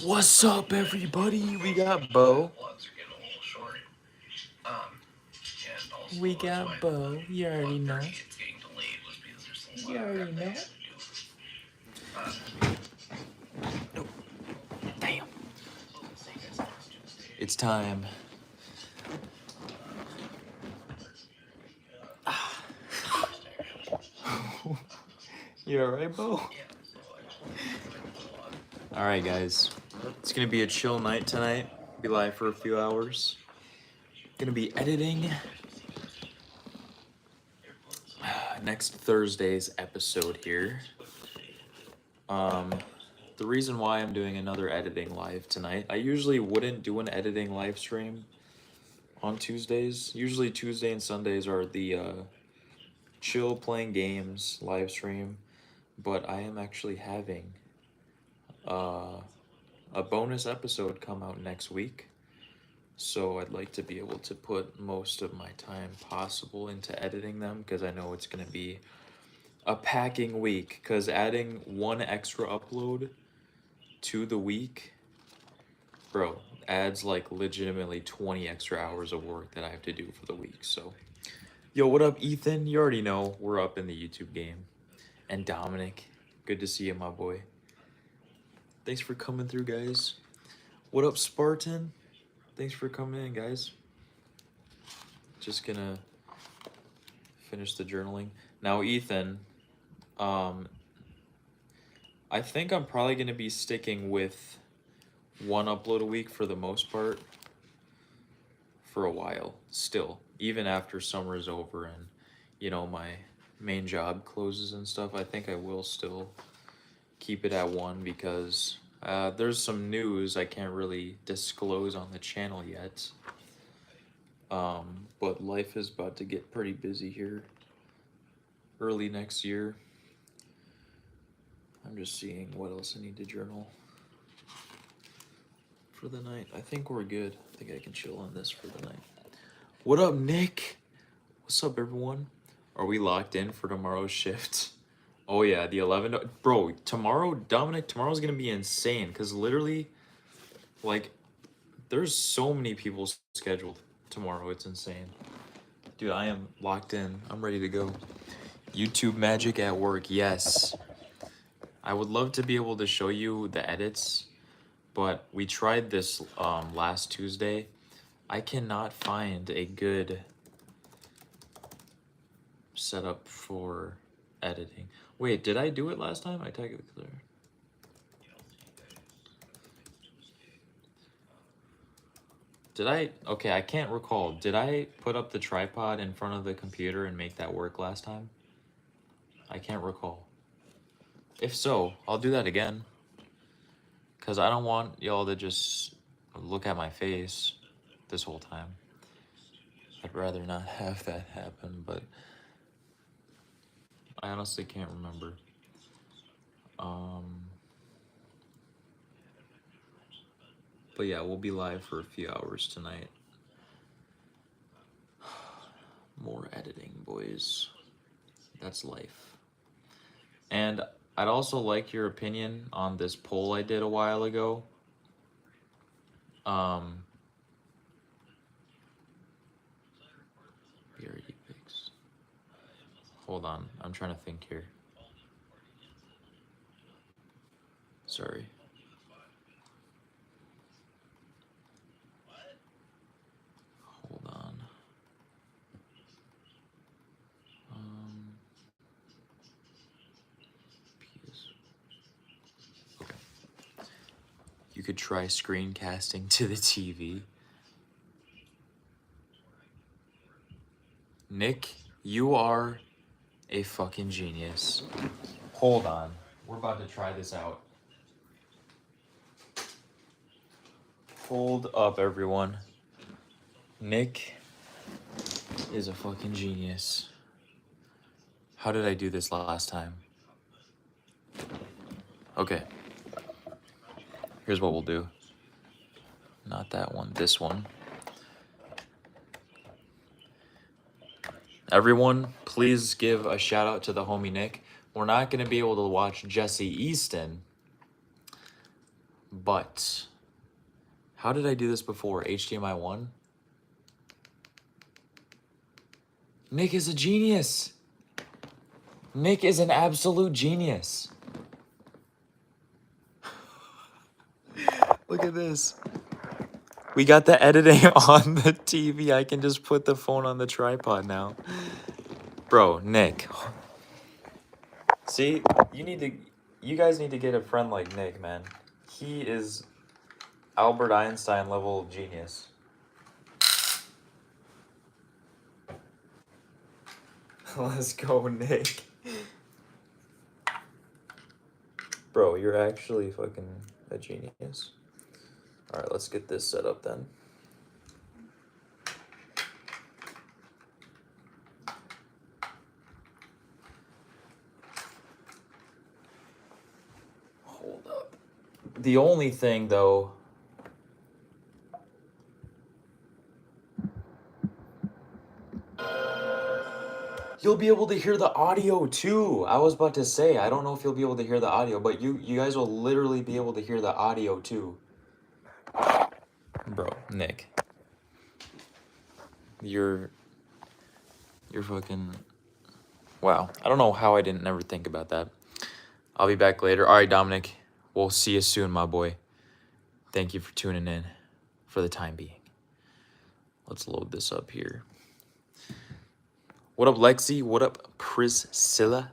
What's up, everybody? We got Bo. We got Bo. You already know. You already know. Nope. Damn. It's time. You alright, Bo? Alright, guys. It's gonna be a chill night tonight. Be live for a few hours. Gonna be editing next Thursday's episode here. The reason why I'm doing another editing live tonight, I usually wouldn't do an editing live stream on Tuesdays. Usually Tuesday and Sundays are the chill playing games live stream, but I am actually having a bonus episode come out next week. So I'd like to be able to put most of my time possible into editing them, because I know it's going to be a packing week, because adding one extra upload to the week, bro, adds like legitimately 20 extra hours of work that I have to do for the week. So yo, what up, Ethan? You already know we're up in the YouTube game. And Dominic, good to see you, my boy. Thanks for coming through, guys. What up, Spartan? Thanks for coming in, guys. Just gonna finish the journaling. Now, Ethan, I think I'm probably gonna be sticking with one upload a week for the most part for a while still, even after summer is over and, you know, my main job closes and stuff. I think I will still keep it at one, because there's some news I can't really disclose on the channel yet. But life is about to get pretty busy here early next year. I'm just seeing what else I need to journal for the night. I think we're good. I think I can chill on this for the night. What up, Nick? What's up, everyone? Are we locked in for tomorrow's shift? Oh yeah, the 11. Bro, tomorrow, Dominic, tomorrow's gonna be insane, because literally, like, there's so many people scheduled tomorrow. It's insane. Dude, I am locked in. I'm ready to go. YouTube magic at work, yes. I would love to be able to show you the edits, but we tried this last Tuesday. I cannot find a good setup for editing. Wait, did I do it last time? I tag it clear. Did I? Okay, I can't recall. Did I put up the tripod in front of the computer and make that work last time? I can't recall. If so, I'll do that again, because I don't want y'all to just look at my face this whole time. I'd rather not have that happen, but I honestly can't remember. But yeah, we'll be live for a few hours tonight. More editing, boys. That's life. And I'd also like your opinion on this poll I did a while ago. BRD pics. Hold on, I'm trying to think here. Sorry. Hold on. Okay. You could try screencasting to the TV. Nick, you are a fucking genius. Hold on. We're about to try this out. Hold up, everyone. Nick is a fucking genius. How did I do this last time? Okay. Here's what we'll do. Not that one, this one. Everyone, please give a shout out to the homie Nick. We're not going to be able to watch Jesse Easton, But how did I do this before? HDMI 1? Nick is a genius. Nick is an absolute genius. Look at this. We got the editing on the TV. I can just put the phone on the tripod now. Bro, Nick. See, you guys need to get a friend like Nick, man. He is Albert Einstein level genius. Let's go, Nick. Bro, you're actually fucking a genius. All right, let's get this set up then. Hold up. The only thing, though, you'll be able to hear the audio too. I was about to say, I don't know if you'll be able to hear the audio, but you guys will literally be able to hear the audio too. Bro, Nick. You're fucking... Wow. I don't know how I didn't never think about that. I'll be back later. All right, Dominic. We'll see you soon, my boy. Thank you for tuning in for the time being. Let's load this up here. What up, Lexi? What up, Priscilla?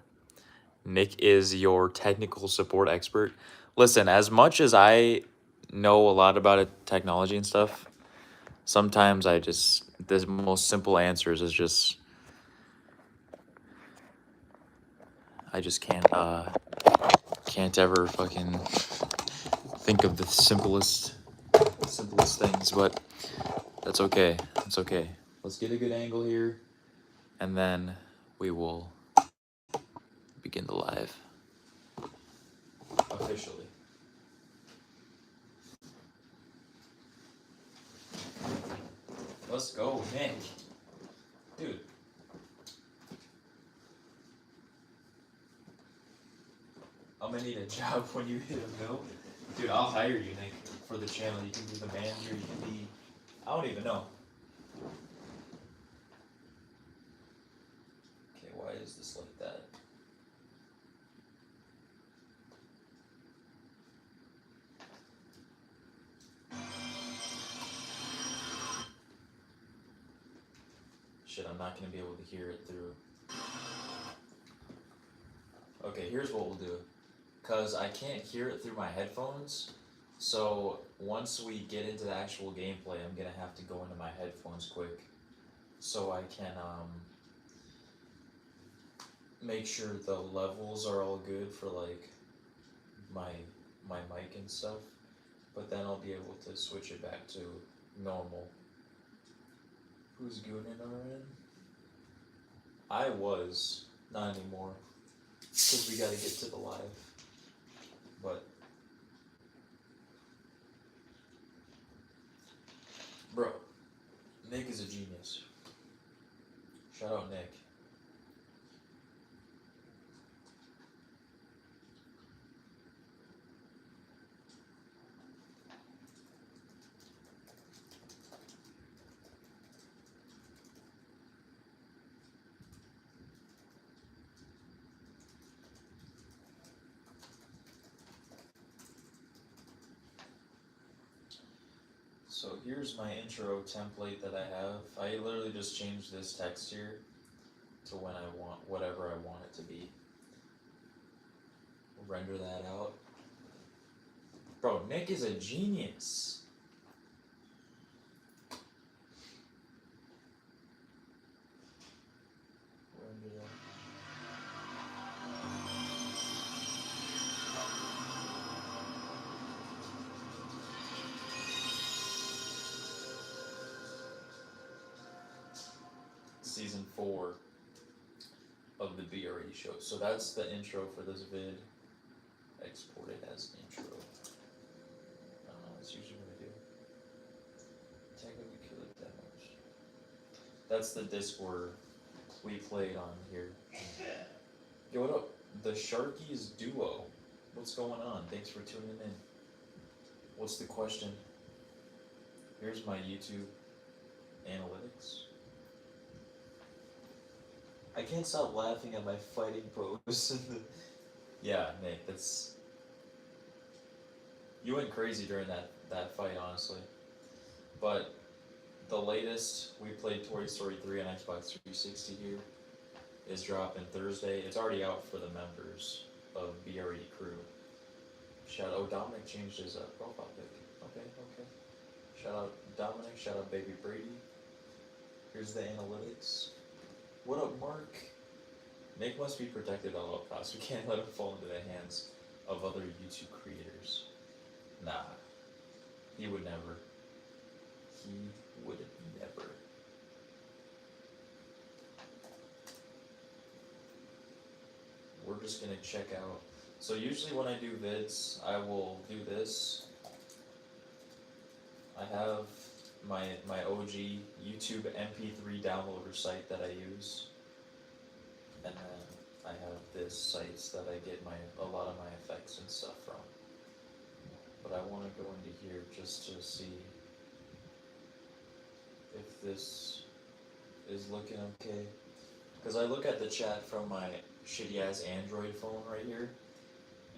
Nick is your technical support expert. Listen, as much as I know a lot about it, technology and stuff, sometimes the most simple answers is just, I just can't ever fucking think of the simplest things, but that's okay. It's okay. Let's get a good angle here, and then we will begin the live officially. Let's go, Nick. Dude. I'm gonna need a job when you hit a mill. Dude, I'll hire you, Nick, for the channel. You can be the manager, you can be... I don't even know. Okay, why is this like that? Shit, I'm not gonna be able to hear it through. Okay, here's what we'll do. Because I can't hear it through my headphones, so once we get into the actual gameplay, I'm gonna have to go into my headphones quick so I can make sure the levels are all good for like my mic and stuff, but then I'll be able to switch it back to normal. Who's gooning RN? I was, not anymore, because we gotta get to the live. But, bro, Nick is a genius. Shout out Nick. So here's my intro template that I have. I literally just changed this text here to when I want, whatever I want it to be. Render that out. Bro, Nick is a genius. Render that. Season 4 of the Be Already show. So that's the intro for this vid. Export it as intro. That's usually what I do. Technically kill it that much. That's the Discord we played on here. Yo, what up? The Sharkies duo. What's going on? Thanks for tuning in. What's the question? Here's my YouTube analytics. I can't stop laughing at my fighting pose. Yeah, Nick, that's. You went crazy during that fight, honestly. But the latest, we played Toy Story 3 on Xbox 360 here, is dropping Thursday. It's already out for the members of BRE Crew. Dominic changed his profile pic. Okay, okay. Shout out Dominic, shout out Baby Brady. Here's the analytics. What up, Mark? Nick must be protected at all costs. We can't let him fall into the hands of other YouTube creators. Nah, he would never. He would never. We're just gonna check out. So usually when I do vids, I will do this. I have my OG YouTube MP3 downloader site that I use, and then I have this sites that I get a lot of my effects and stuff from. But I want to go into here just to see if this is looking okay. Because I look at the chat from my shitty ass Android phone right here,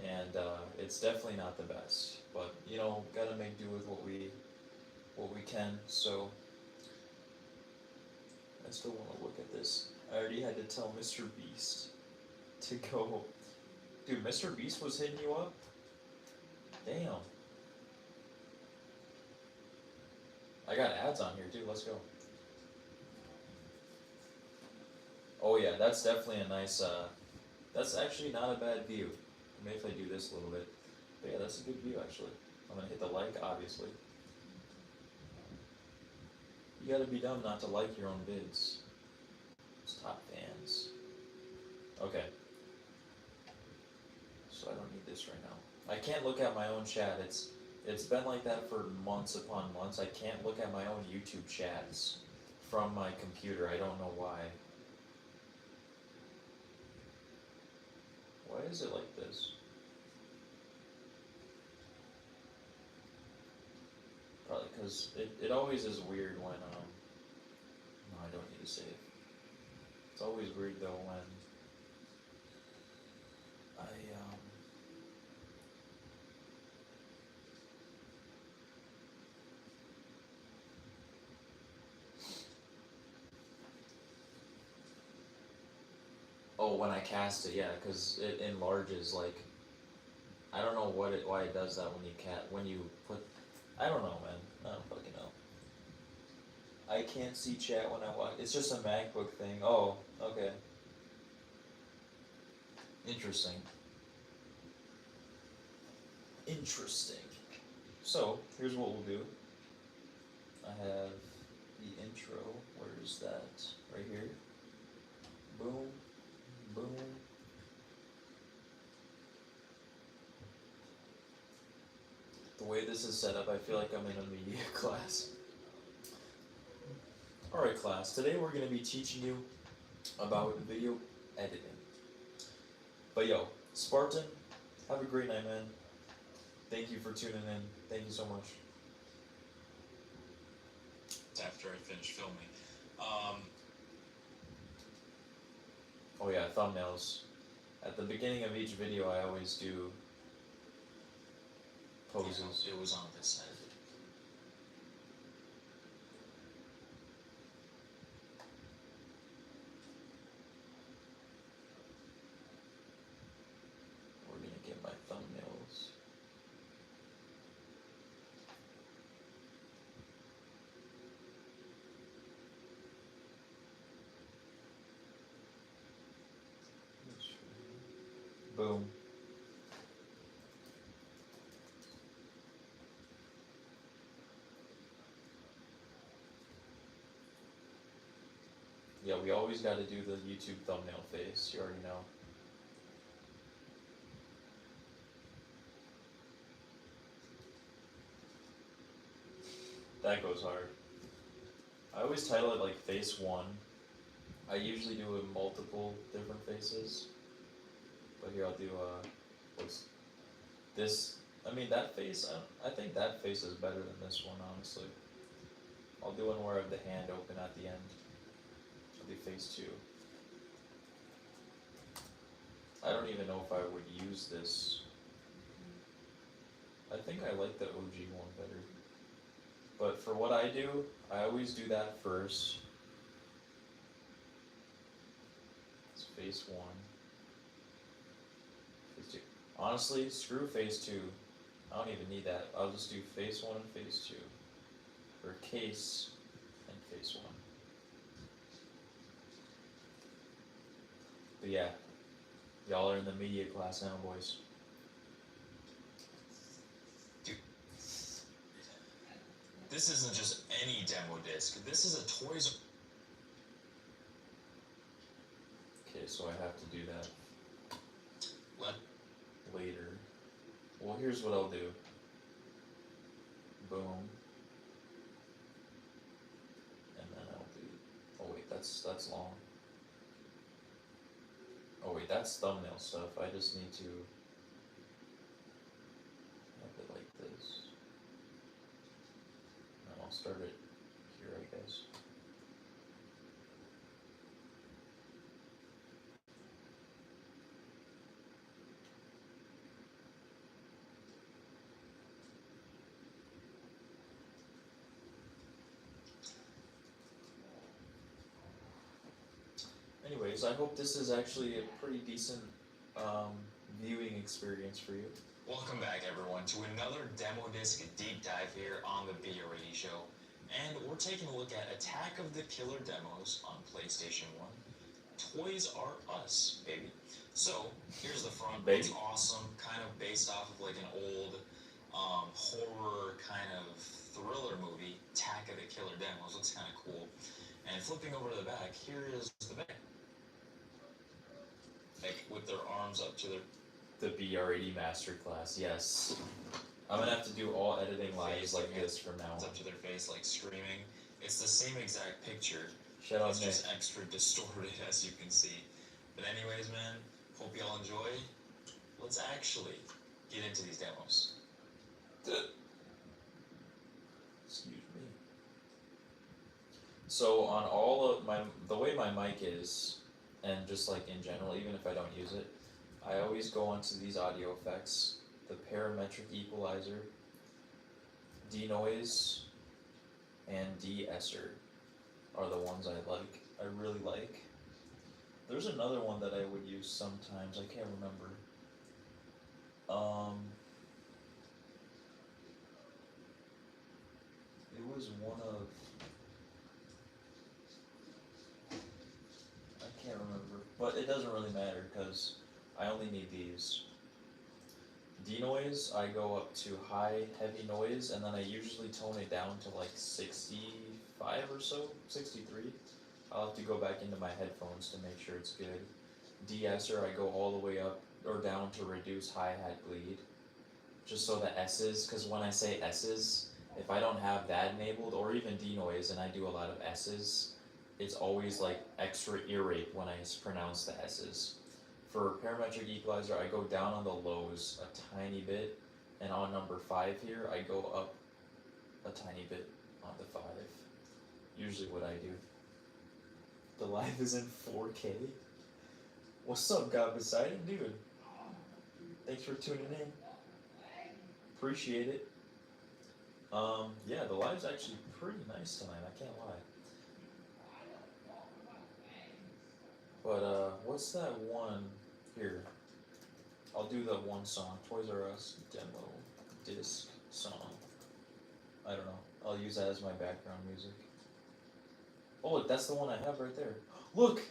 and it's definitely not the best. But you know, gotta make do with what we can. So I still want to look at this. I already had to tell Mr. Beast to go. Dude, Mr. Beast was hitting you up? Damn. I got ads on here too, let's go. Oh yeah, that's definitely a nice, that's actually not a bad view. Maybe if I do this a little bit. But yeah, that's a good view actually. I'm gonna hit the like, obviously. You gotta be dumb not to like your own vids. It's top fans. Okay. So I don't need this right now. I can't look at my own chat. It's been like that for months upon months. I can't look at my own YouTube chats from my computer. I don't know why. Why is it like this? Probably because it always is weird when, no, I don't need to save. It's always weird though when I, oh, when I cast it, yeah, because it enlarges, like, I don't know why it does that when you put, I don't know, man, I don't fucking know. I can't see chat when I watch, it's just a MacBook thing, oh, okay. Interesting. Interesting. So, here's what we'll do. I have the intro, where is that? Right here. Boom, boom. The way this is set up, I feel like I'm in a media class. Alright class, today we're going to be teaching you about video editing. But yo, Spartan, have a great night, man. Thank you for tuning in. Thank you so much. After I finish filming. Oh yeah, thumbnails. At the beginning of each video, I always do poses. It was on this side. We're gonna get my thumbnails. Boom. Yeah, we always got to do the YouTube thumbnail face, you already know. That goes hard. I always title it like face 1. I usually do it multiple different faces. But here I'll do, what's this? I mean, that face, I think that face is better than this one, honestly. I'll do one where I have the hand open at the end. It'll be phase 2. I don't even know if I would use this. I think I like the OG one better. But for what I do, I always do that first. It's phase 1. Phase 2. Honestly, screw phase 2. I don't even need that. I'll just do phase 1 and phase 2. For case and phase 1. But yeah, y'all are in the media class now, boys. Dude, this isn't just any demo disc. This is a Toys. Okay, so I have to do that Let later. Well, here's what I'll do. Boom. And then I'll do. Oh wait, that's long. Oh wait, that's thumbnail stuff. I just need to have it like this. And I'll start it here, I guess. Anyways, I hope this is actually a pretty decent viewing experience for you. Welcome back, everyone, to another demo disc deep dive here on the BRE show. And we're taking a look at Attack of the Killer Demos on PlayStation 1. Toys R Us, baby. So, here's the front. It's awesome, kind of based off of like an old horror kind of thriller movie, Attack of the Killer Demos. Looks kind of cool. And flipping over to the back, here is the back. Like, with their arms up to their... The BR80 Masterclass, yes. I'm gonna have to do all editing lives like this from now on. It's up to their face, like screaming. It's the same exact picture. Shout out It's Nick. just extra distorted, as you can see. But anyways, man, hope y'all enjoy. Let's actually get into these demos. Excuse me. So on all of the way my mic is, and just like in general, even if I don't use it, I always go onto these audio effects, the parametric equalizer, denoise, and de-esser are the ones I like. I really like. There's another one that I would use sometimes. I can't remember. It was one of. I can't remember, but it doesn't really matter because I only need these. Denoise, I go up to high, heavy noise, and then I usually tone it down to like 65 or so, 63. I'll have to go back into my headphones to make sure it's good. De-esser, I go all the way up or down to reduce hi-hat bleed. Just so the S's, because when I say S's, if I don't have that enabled, or even denoise, and I do a lot of S's, it's always like extra irate when I pronounce the S's. For parametric equalizer, I go down on the lows a tiny bit, and on number 5 here, I go up a tiny bit on the 5. Usually what I do. The live is in 4K. What's up, God Poseidon? Dude. Thanks for tuning in. Appreciate it. Yeah, the live's actually pretty nice tonight, I can't lie. But, what's that one here? I'll do the one song, Toys R Us demo disc song. I don't know. I'll use that as my background music. Oh, look, that's the one I have right there. Look,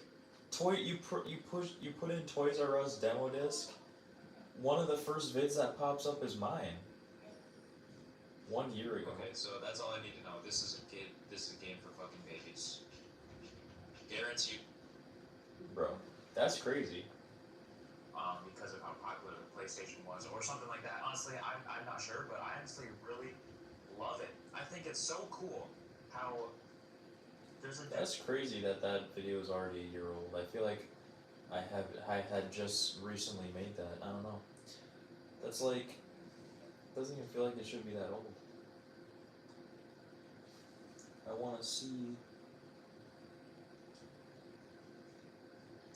you put in Toys R Us demo disc. One of the first vids that pops up is mine. 1 year ago. Okay, so that's all I need to know. This is a game for fucking babies. Guaranteed. Bro, that's crazy. Because of how popular the PlayStation was, or something like that. Honestly, I'm not sure, but I honestly really love it. I think it's so cool how there's a. That's crazy that video is already a year old. I feel like I had just recently made that. I don't know. That's like Doesn't even feel like it should be that old. I want to see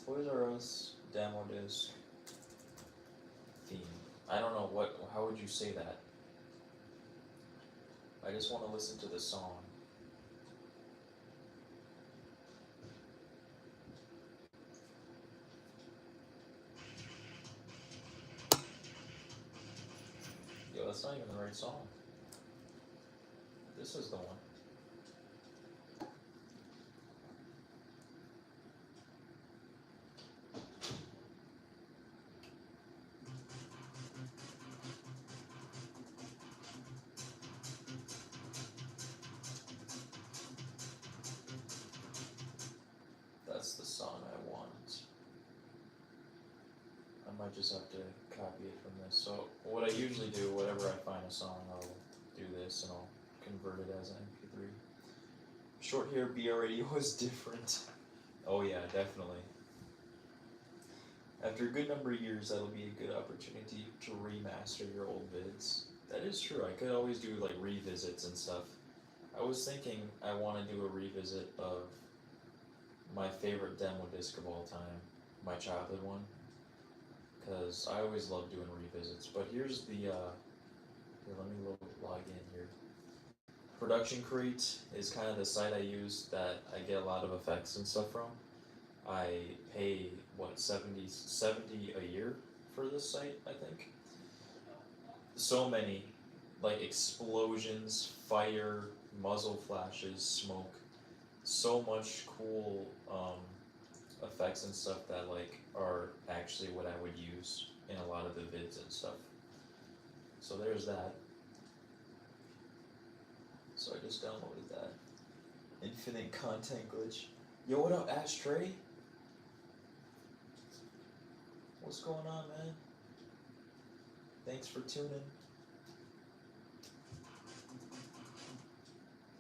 Toys R Us demo disc theme. I don't know how would you say that? I just want to listen to the song. Yo, that's not even the right song. This is the one. That's the song I want. I might just have to copy it from this. So what I usually do, whenever I find a song, I'll do this and I'll convert it as an MP3. Short hair BR radio was different. Oh yeah, definitely. After a good number of years, that'll be a good opportunity to remaster your old vids. That is true. I could always do like revisits and stuff. I was thinking I want to do a revisit of my favorite demo disc of all time, my childhood one, because I always love doing revisits. But here's the, here, let me log in here. Production Crate is kind of the site I use that I get a lot of effects and stuff from. I pay, what, 70 a year for this site, I think. So many, like explosions, fire, muzzle flashes, smoke, so much cool effects and stuff that like are actually what I would use in a lot of the vids and stuff. So there's that. So I just downloaded that. Infinite content glitch. Yo, what up, Ashtray? What's going on, man? Thanks for tuning.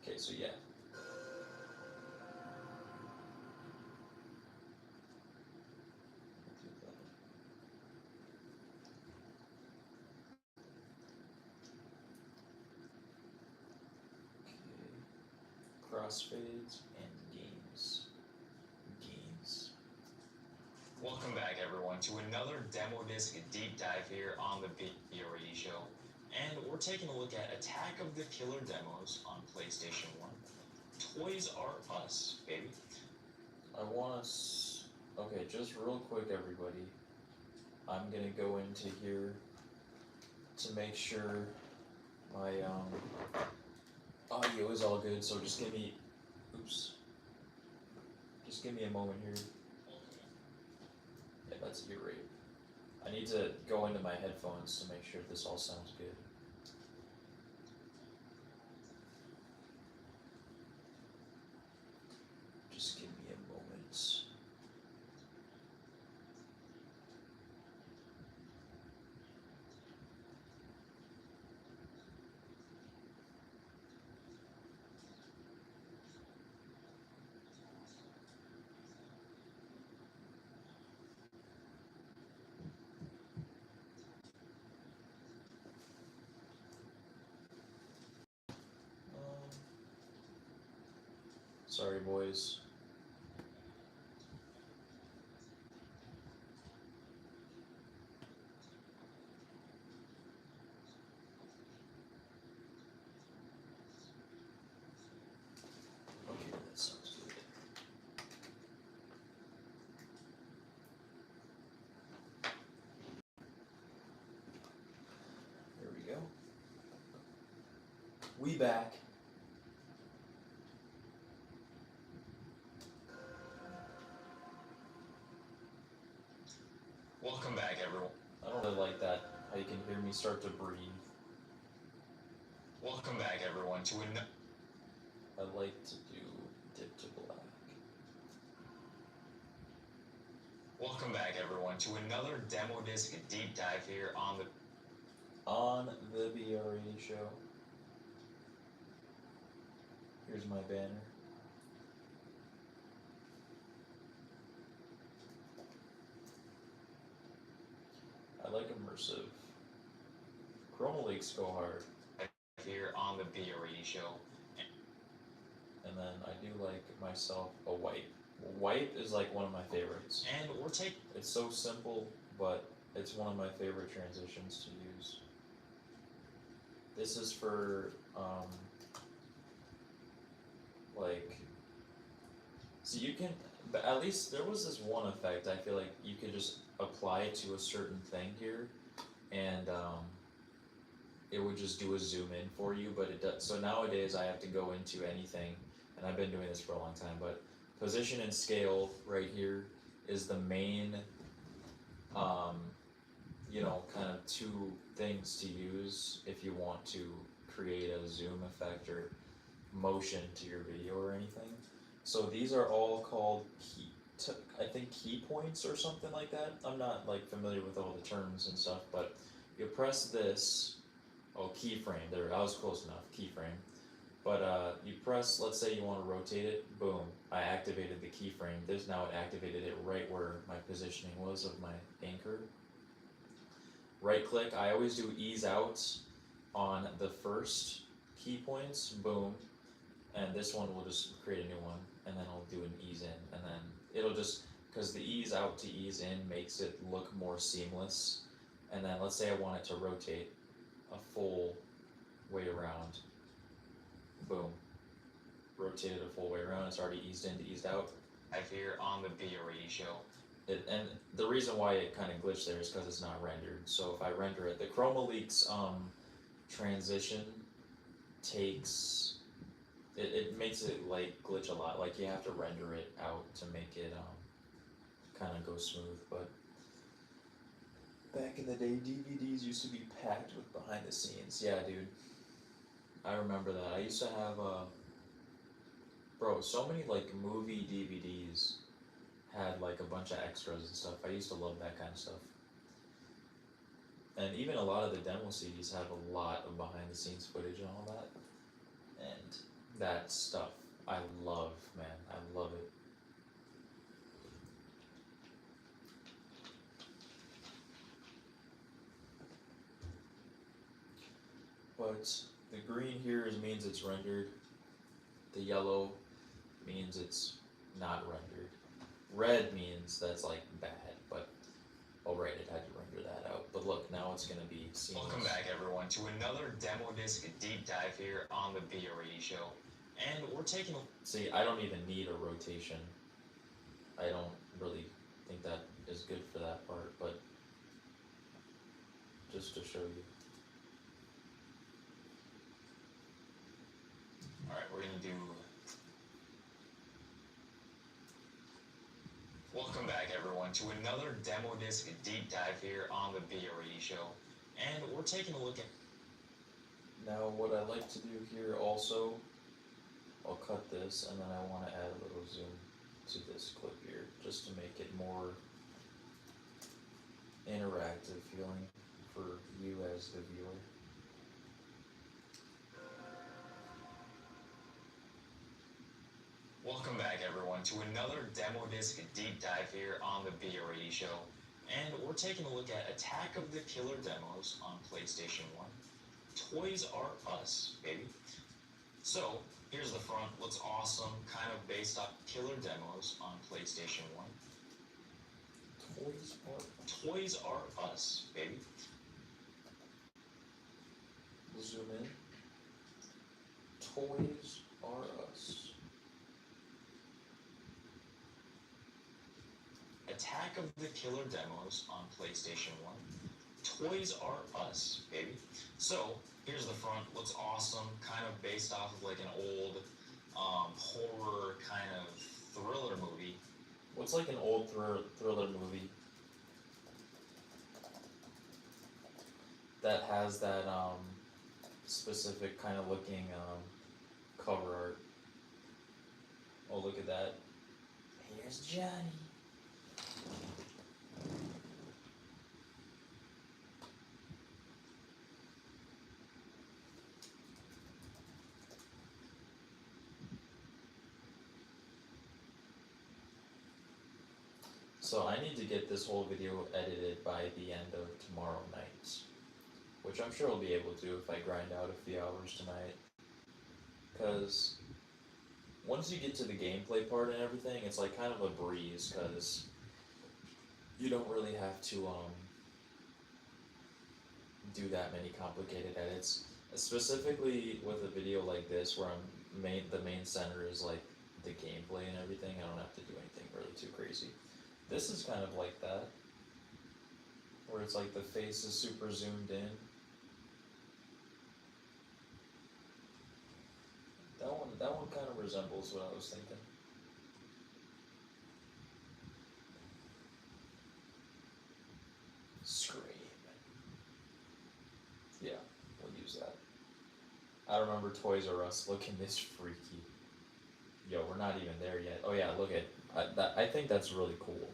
Okay, so yeah. Crossfades and games. Welcome back, everyone, to another demo disc deep dive here on the BRE show. And we're taking a look at Attack of the Killer demos on PlayStation 1. Toys R Us, baby. I want us. Okay, just real quick, everybody. I'm gonna go into here to make sure my audio is all good. So just give me. Oops. Just give me a moment here. Yeah, that's your rate. I need to go into my headphones to make sure this all sounds good. Just give me a moment. Sorry, boys. Okay, that sounds good. There we go. We back. Welcome back, everyone. I don't really like that. How you can hear me start to breathe. Welcome back, everyone, to another. I like to do dip to black. Welcome back, everyone, to another demo disc deep dive here on the BRE show. Here's my banner. I like immersive. chroma leaks go hard. Here on the BRE show. And then I do like myself a wipe. Wipe is like one of my favorites. And we're taking. It's so simple, but it's one of my favorite transitions to use. This is for like, so you can, but at least there was this one effect I feel like you could just apply it to a certain thing here, and it would just do a zoom in for you. But it does. So nowadays I have to go into anything, and I've been doing this for a long time. But position and scale right here is the main, you know, kind of two things to use if you want to create a zoom effect or motion to your video or anything. So these are all called I think key points or something like that. I'm not like familiar with all the terms and stuff, but you press this, keyframe, there, I was close enough, keyframe. But you press, let's say you want to rotate it, boom, I activated the keyframe. This now it activated it right where my positioning was of my anchor. Right click, I always do ease out on the first key points, boom, and this one will just create a new one, and then I'll do an ease in, and then it'll just, because the ease out to ease in makes it look more seamless. And then let's say I want it to rotate a full way around, boom, rotated a full way around, it's already eased in to eased out. Here on the BRE show. And the reason why it kind of glitched there is because it's not rendered. So if I render it, the chroma leaks transition takes, it makes it like glitch a lot. Like you have to render it out to make it kind of go smooth. But back in the day, DVDs used to be packed with behind the scenes. Yeah, dude, I remember that. I used to have bro, so many like movie DVDs had like a bunch of extras and stuff. I used to love that kind of stuff. And even a lot of the demo CDs have a lot of behind the scenes footage and all that. And that stuff I love, man. I love it. But the green here means it's rendered. The yellow means it's not rendered. Red means that's like bad, but alright, it had to render that out. But look, now it's gonna be seamless. Welcome back everyone to another demo disc deep dive here on the BRE show. And we're taking a... See, I don't even need a rotation. I don't really think that is good for that part, but just to show you. Alright, we're gonna do... Welcome back everyone to another demo disc deep dive here on the BRE show. And we're taking a look at... Now what I like to do here also, I'll cut this and then I want to add a little zoom to this clip here just to make it more interactive feeling for you as the viewer. Welcome back everyone to another demo disc deep dive here on the BRE show. And we're taking a look at Attack of the Killer demos on PlayStation 1. Toys R Us, baby. So, here's the front, looks awesome, kind of based off killer demos on PlayStation 1. Toys R Us, baby. We'll zoom in. Toys R Us. Attack of the Killer demos on PlayStation 1. Toys R Us, baby. So, here's the front, looks awesome, kind of based off of like an old horror kind of thriller movie. What's like an old thriller movie that has that specific kind of looking cover art? Oh, look at that. Here's Johnny. So I need to get this whole video edited by the end of tomorrow night. which I'm sure I'll be able to if I grind out a few hours tonight. Because once you get to the gameplay part and everything, it's like kind of a breeze, because you don't really have to do that many complicated edits. Specifically with a video like this, where the main center is like the gameplay and everything. I don't have to do anything really too crazy. This is kind of like that, where it's like the face is super zoomed in. That one kind of resembles what I was thinking. Scream. Yeah, we'll use that. I remember Toys R Us looking this freaky. Yo, we're not even there yet. Oh yeah, look at I think that's really cool.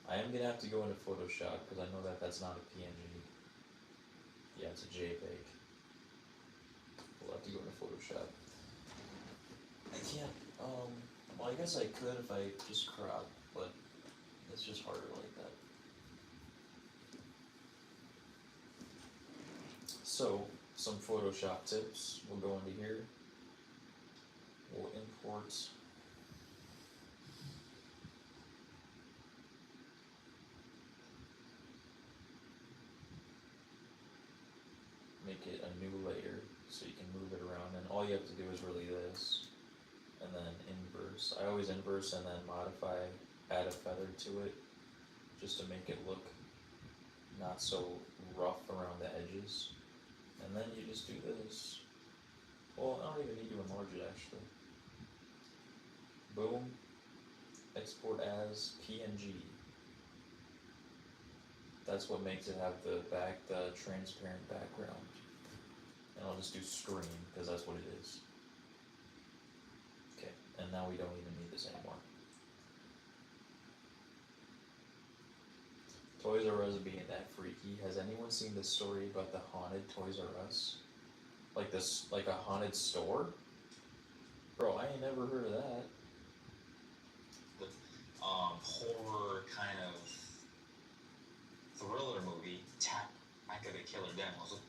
I am gonna have to go into Photoshop because I know that that's not a PNG. Yeah, it's a JPEG. We'll have to go into Photoshop. I can't. Well, I guess I could if I just crop, but it's just harder like that. So, some Photoshop tips. We'll go into here. We'll import. Make it a new layer so you can move it around, and all you have to do is really this, and then inverse. I always inverse and then modify, add a feather to it, just to make it look not so rough around the edges. And then you just do this. Well, I don't even need to enlarge it actually. Boom. Export as PNG. That's what makes it have the transparent background. And I'll just do screen, because that's what it is. Okay, and now we don't even need this anymore. Toys R Us being that freaky. Has anyone seen the story about the haunted Toys R Us? Like this, like a haunted store? Bro, I ain't never heard of that. The horror kind of thriller movie, Attack of the Killer Demos.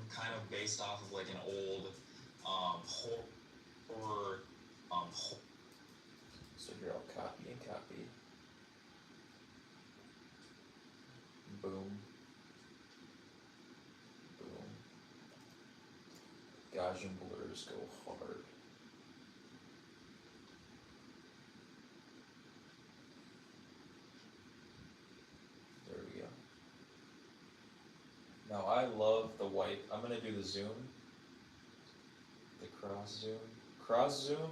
Kind of based off of like an old horror So here I'll copy and copy. Boom. Boom. Gaussian blurs go hard. There we go. Now I love the white. I'm gonna do the zoom. The cross zoom,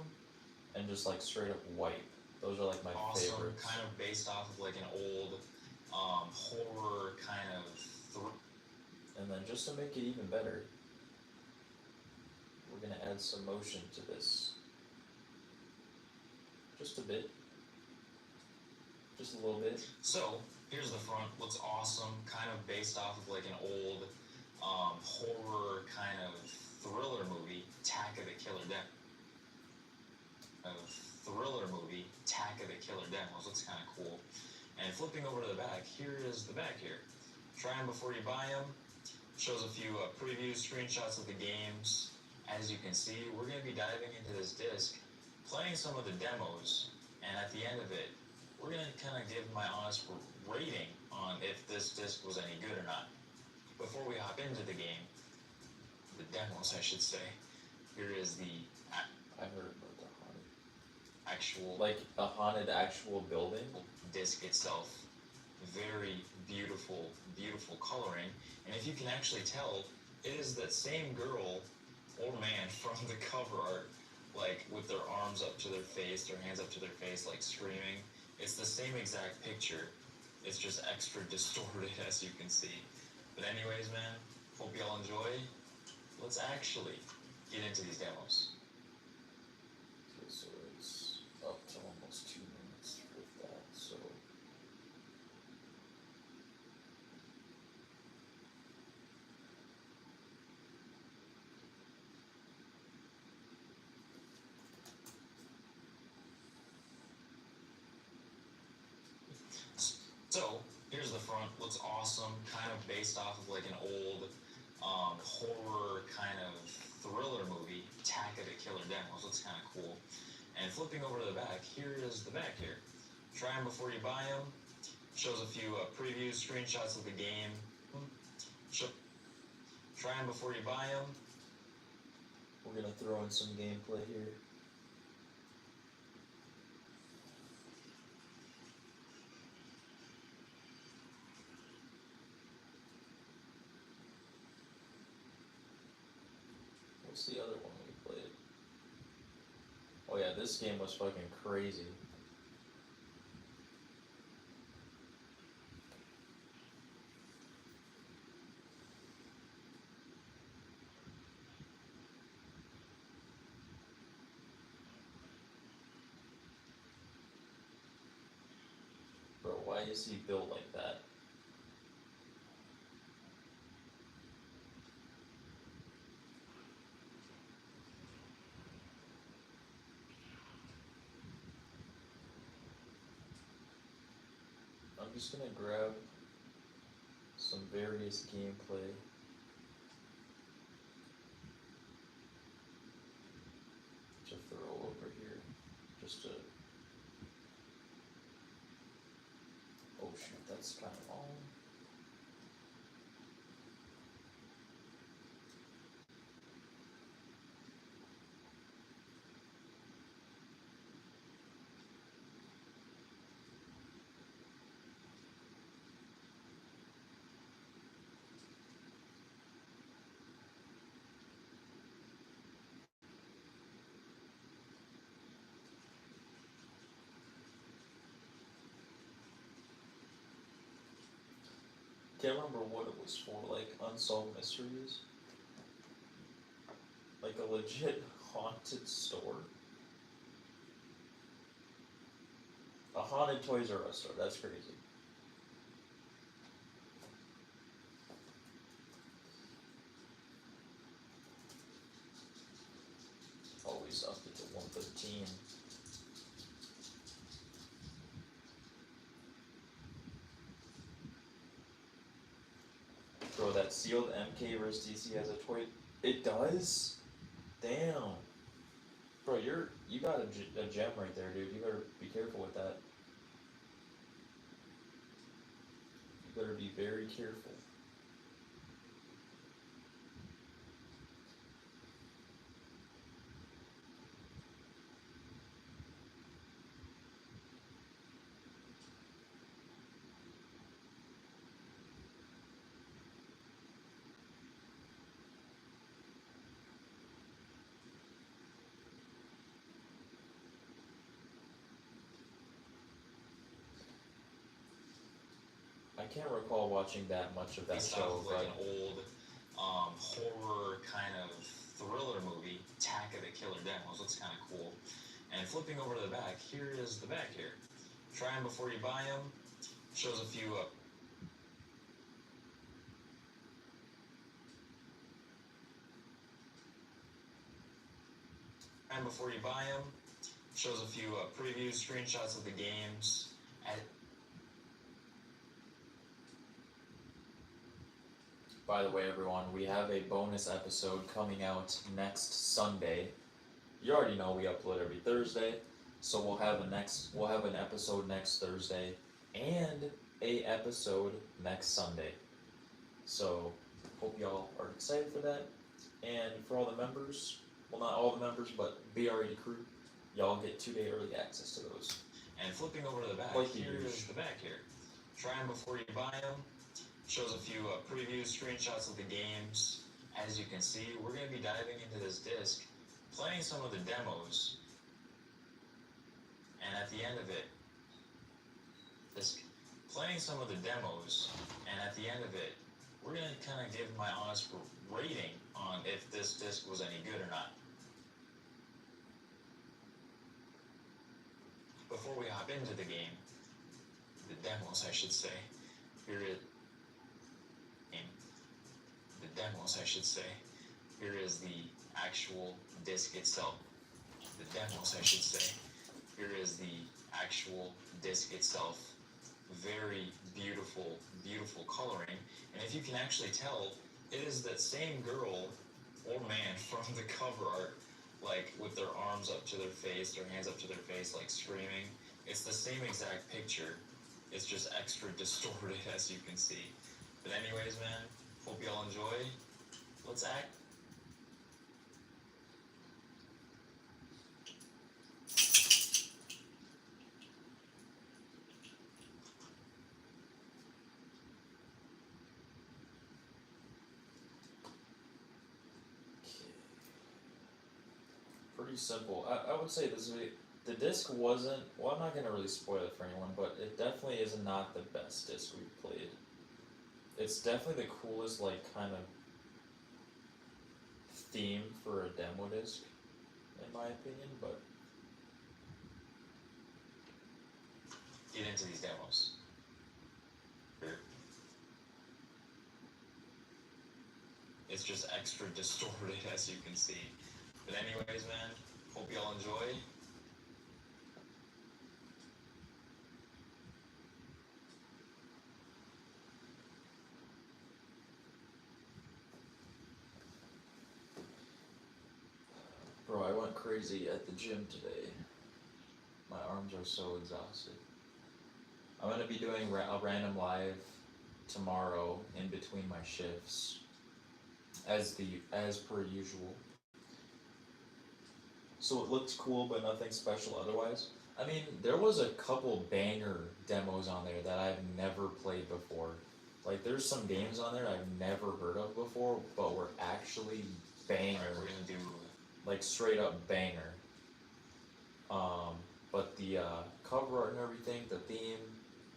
and just like straight up wipe. Those are like my favorites. Kind of based off of like an old horror kind of. And then just to make it even better, we're gonna add some motion to this. Just a bit. Just a little bit. So here's the front. Looks awesome. Kind of based off of like an old horror kind of thriller movie, Attack of the Killer Demos. Looks kind of cool. And flipping over to the back, here is the back here. Try them before you buy them. Shows a few previews, screenshots of the games. As you can see, we're going to be diving into this disc, playing some of the demos, and at the end of it, we're going to kind of give my honest rating on if this disc was any good or not. Before we hop into the game, the demos I should say, here is the I heard about the haunted. Actual, like a haunted actual building? Disc itself. Very beautiful, beautiful coloring. And if you can actually tell, it is that same girl or man from the cover art, like with their arms up to their face, their hands up to their face, like screaming. It's the same exact picture. It's just extra distorted, as you can see. But anyways, man, hope y'all enjoy. Let's actually get into these demos. Okay, so it's up to almost 2 minutes with that, so. So, Here's the front. Looks awesome. Kind of based off of like an old horror kind of thriller movie. Attack of the Killer Demos. Looks kind of cool. And flipping over to the back, here is the back here. Try them before you buy them. Shows a few previews, screenshots of the game. Try them before you buy them. We're gonna throw in some gameplay here. What's the other one we played? Oh yeah, this game was fucking crazy. Bro, why is he built like that? I'm just gonna grab some various gameplay. To throw over here. Just to... Oh shoot, that's kind of long. Can't remember what it was for, like Unsolved Mysteries? Like a legit haunted store? A haunted Toys R Us store, that's crazy. Always up it to 113. Bro, that sealed MK vs DC has a toy. It does? Damn. Bro, you got a gem right there, dude. You better be careful with that. You better be very careful. I can't recall watching that much of that Based show, off of like but an old horror kind of thriller movie. Attack of the Killer Demos. Looks kind of cool. And flipping over to the back, here is the back here. Try them before you buy them. Shows a few and before you buy them, shows a few previews, screenshots of the games. by the way, everyone, we have a bonus episode coming out next Sunday. You already know we upload every Thursday, so we'll have an episode next Thursday and a episode next Sunday. So hope y'all are excited for that. And for all the members, well, not all the members, but BR80 crew, y'all get 2-day early access to those. And flipping over to the back, Like here is the back here. Try them before you buy them. Shows a few previews, screenshots of the games. As you can see, we're going to be diving into this disc, playing some of the demos, and at the end of it, we're going to kind of give my honest rating on if this disc was any good or not. Before we hop into the game, the demos, I should say, here is the actual disc itself. very beautiful, beautiful coloring. And if you can actually tell, it is that same girl or man from the cover art, like with their arms up to their face, their hands up to their face, like screaming. It's the same exact picture. It's just extra distorted, as you can see. But anyways, man, hope y'all enjoy. Let's act. Pretty simple. I would say the disc wasn't, well, I'm not gonna really spoil it for anyone, but it definitely is not the best disc we've played. It's definitely the coolest, like, kind of theme for a demo disc, in my opinion, but Get into these demos. It's just extra distorted, as you can see. But anyways, man, hope y'all enjoy. bro, I went crazy at the gym today. My arms are so exhausted. I'm gonna be doing a random live tomorrow in between my shifts, as per usual. So it looked cool, but nothing special otherwise. I mean, there was a couple banger demos on there that I've never played before. Like, there's some games on there I've never heard of before, but were actually banger. Alright, we're gonna do. Like, straight up banger. But the cover art and everything, the theme,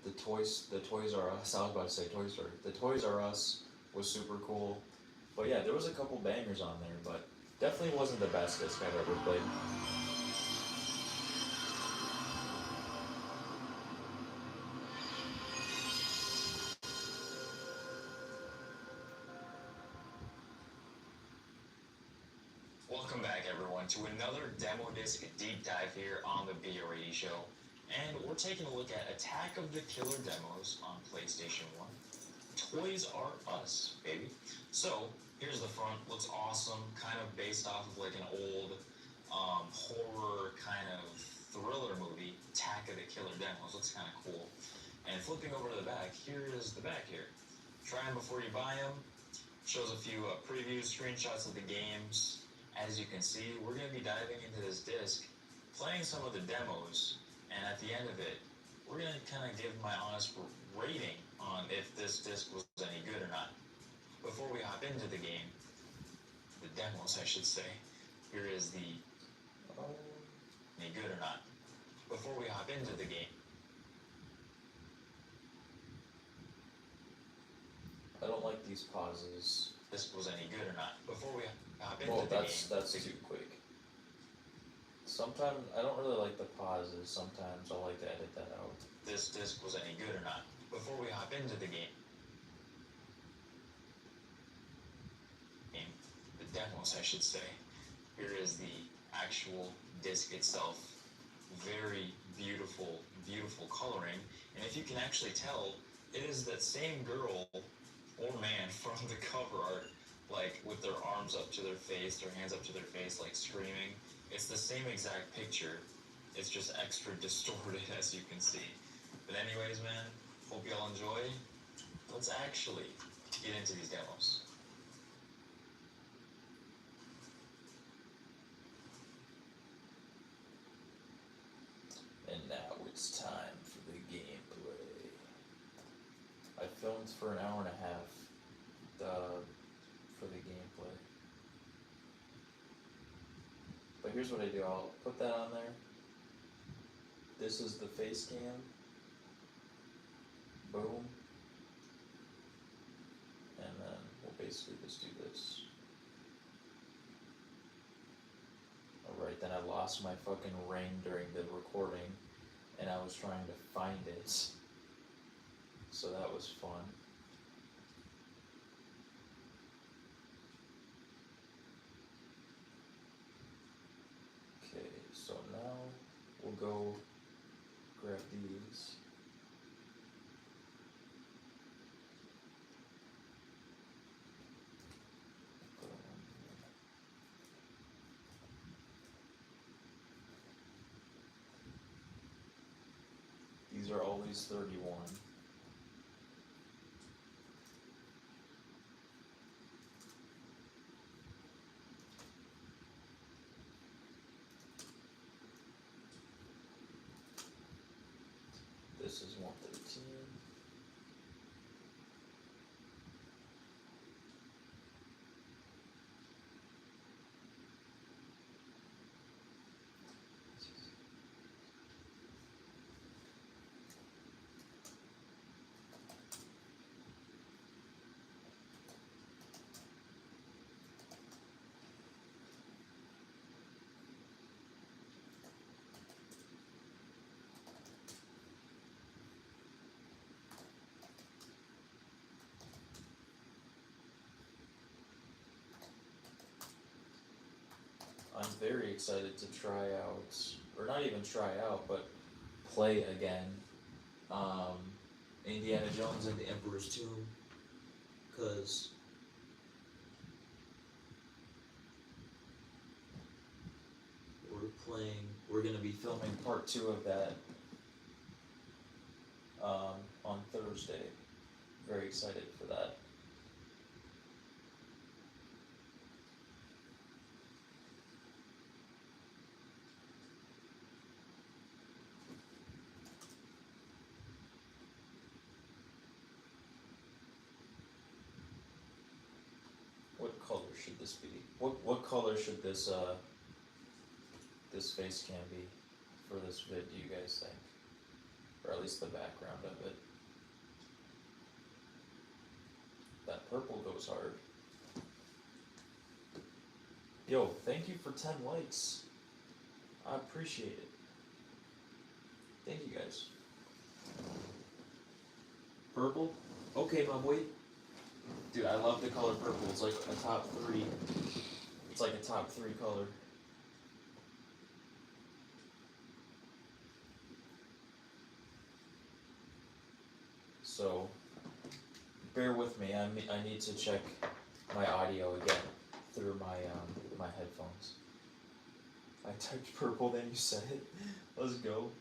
the Toys R Us. I was about to say Toy Story. The Toys R Us was super cool. But yeah, there was a couple bangers on there, but definitely wasn't the best disc I've ever played. Welcome back, everyone, to another demo disc deep dive here on the BRE show. And we're taking a look at Attack of the Killer demos on PlayStation 1. Toys R Us, baby. So, here's the front. Looks awesome. Kind of based off of like an old horror kind of thriller movie. Attack of the Killer demos. Looks kind of cool. And flipping over to the back, here is the back here. Try them before you buy them. Shows a few previews, screenshots of the games. As you can see, we're going to be diving into this disc, playing some of the demos, and at the end of it, we're going to kind of give my honest rating on if this disc was any good or not. Before we hop into the game, the demos I should say, here is the any good or not. Before we hop into the game, I don't like these pauses. this was any good or not. Before we hop into Well, the that's game, too quick. Sometimes I don't really like the pauses. Sometimes I like to edit that out. this disc was any good or not. Before we hop into the game, the demos I should say, here is the actual disc itself. Very beautiful, beautiful coloring. And if you can actually tell, it is that same girl or man from the cover art, like with their arms up to their face, their hands up to their face, like screaming. It's the same exact picture. It's just extra distorted, as you can see. But anyways, man, hope y'all enjoy. Let's actually get into these demos. And now it's time for the gameplay. I filmed for an hour and a half for the gameplay. But here's what I do. I'll put that on there. This is the face cam. Boom. And then we'll basically just do this. Alright, then I lost my fucking ring during the recording, and I was trying to find it. So that was fun. Okay, so now we'll go grab these. These are always 31. This is 113. I'm very excited to try out, or not even try out, but play again, um, Indiana Jones and the Emperor's Tomb, because we're gonna be filming part 2 of that, on Thursday. Very excited for that. What color should this be? What color should this this face cam be for this vid, do you guys think? Or at least the background of it. That purple goes hard. Yo, thank you for 10 likes. I appreciate it. Thank you guys. Purple? Okay, Mom, wait. Dude, I love the color purple. It's like a top 3. It's like a top 3 color. So, bear with me. I need to check my audio again through my headphones. I typed purple, then you said it. Let's go.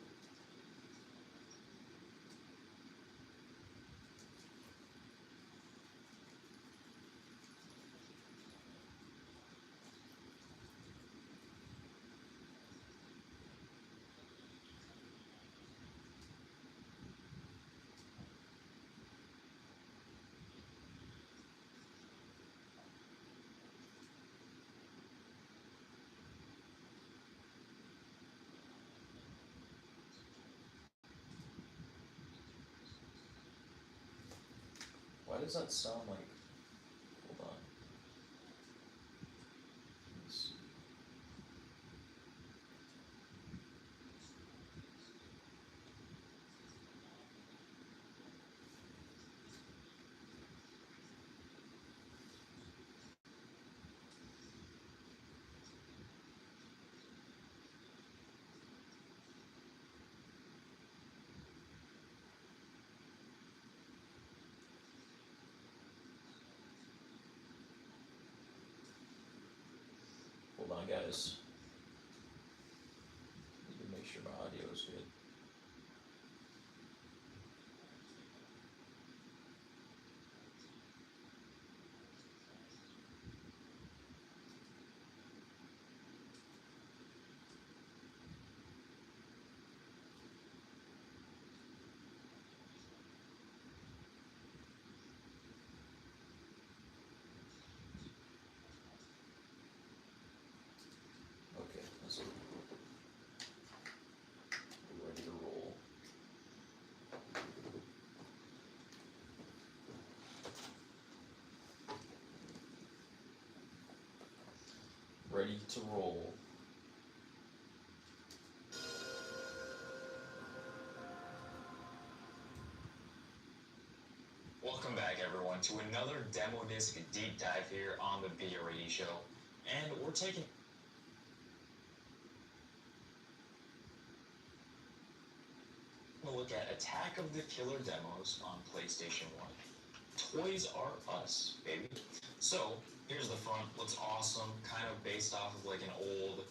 Why does that sound like? Hold on. Let's see. Hold on, guys. Need to make sure my audio is good. Okay, let's go. We're ready to roll. Ready to roll. Welcome back, everyone, to another demo disc deep dive here on the BRE show. And we're taking a look at Attack of the Killer demos on PlayStation 1. Toys R Us, baby. So, here's the front. Looks awesome. Kind of based off of like an old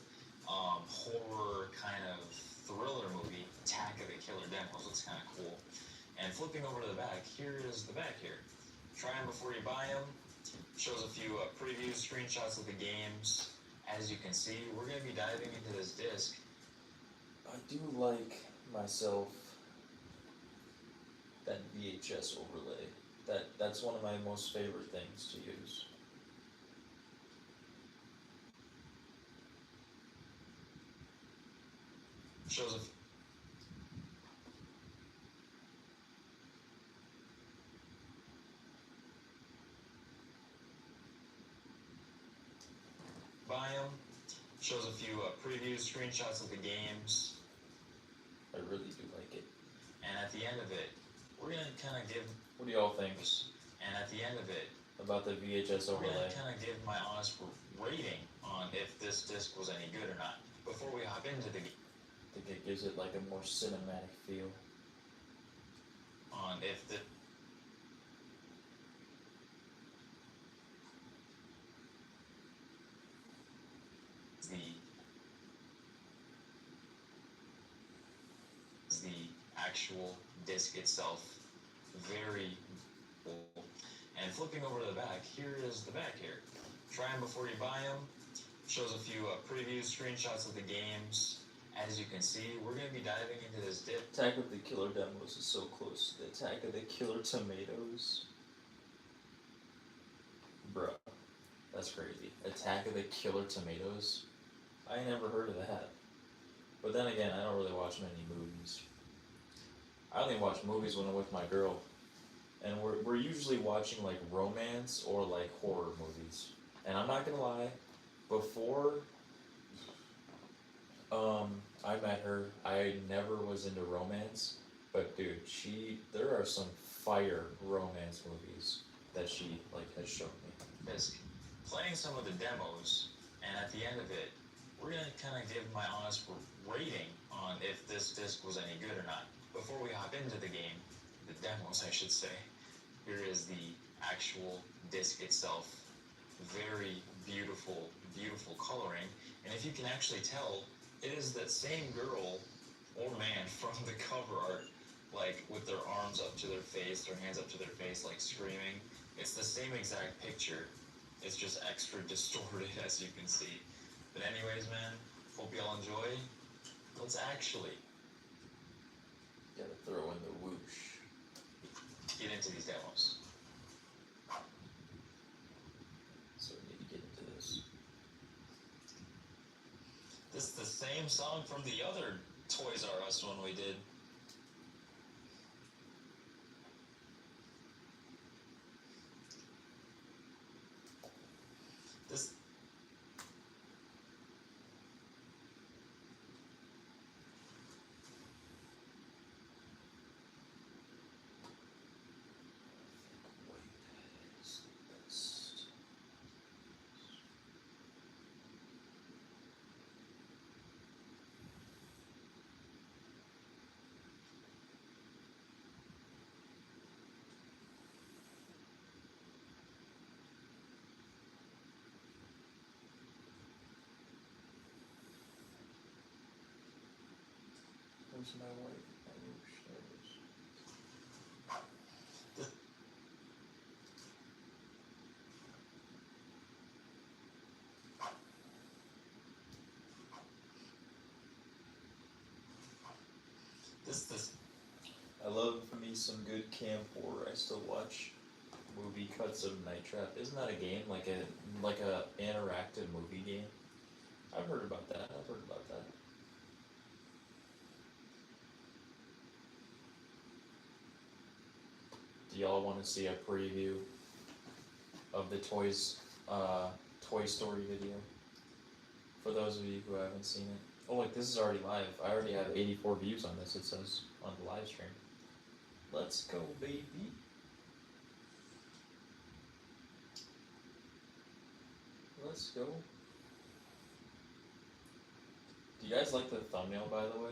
horror kind of thriller movie, Attack of the Killer demo. demos. Looks kind of cool. And flipping over to the back, here is the back here. Try them before you buy them. Shows a few preview screenshots of the games. As you can see, we're going to be diving into this disc. I do like myself that VHS overlay. That's one of my most favorite things to use. Shows a buy them. Shows a few preview screenshots of the games. I really do like it. And at the end of it, we're going to kind of give... What do y'all think And at the end of it, about the VHS we're overlay? going to kind of give my honest rating on if this disc was any good or not. Before we hop into the game. I think it gives it like a more cinematic feel. On if the... the actual disc itself. Very cool. And flipping over to the back, here is the back here. Try them before you buy them. Shows a few preview screenshots of the games. As you can see, we're going to be diving into this disc. Attack of the Killer Demos is so close to the Attack of the Killer Tomatoes. Bruh, that's crazy. Attack of the Killer Tomatoes? I never heard of that. But then again, I don't really watch many movies. I only watch movies when I'm with my girl. And we're usually watching like romance or like horror movies. And I'm not gonna lie, before I met her, I never was into romance. But dude, there are some fire romance movies that she like has shown me. Disc. Playing some of the demos, and at the end of it, we're going to kind of give my honest rating on if this disc was any good or not. Before we hop into the game, the demos I should say, here is the actual disc itself. Very beautiful, beautiful coloring. And if you can actually tell, it is that same girl or man from the cover art, like with their arms up to their face, their hands up to their face, like screaming. It's the same exact picture. It's just extra distorted, as you can see. But anyways, man, hope y'all enjoy. Let's actually Gotta throw in the whoosh. get into these demos. So we need to get into this. This is the same song from the other Toys R Us one we did. This... Where's my wife? My whoosh, there it is. This... I love me some good camp horror. I still watch movie cuts of Night Trap. Isn't that a game? Like a interactive movie game? I've heard about that. Do y'all want to see a preview of the Toy Story video? For those of you who haven't seen it. Oh, look, this is already live. I already have 84 views on this, it says, on the live stream. Let's go, baby. Let's go. Do you guys like the thumbnail, by the way?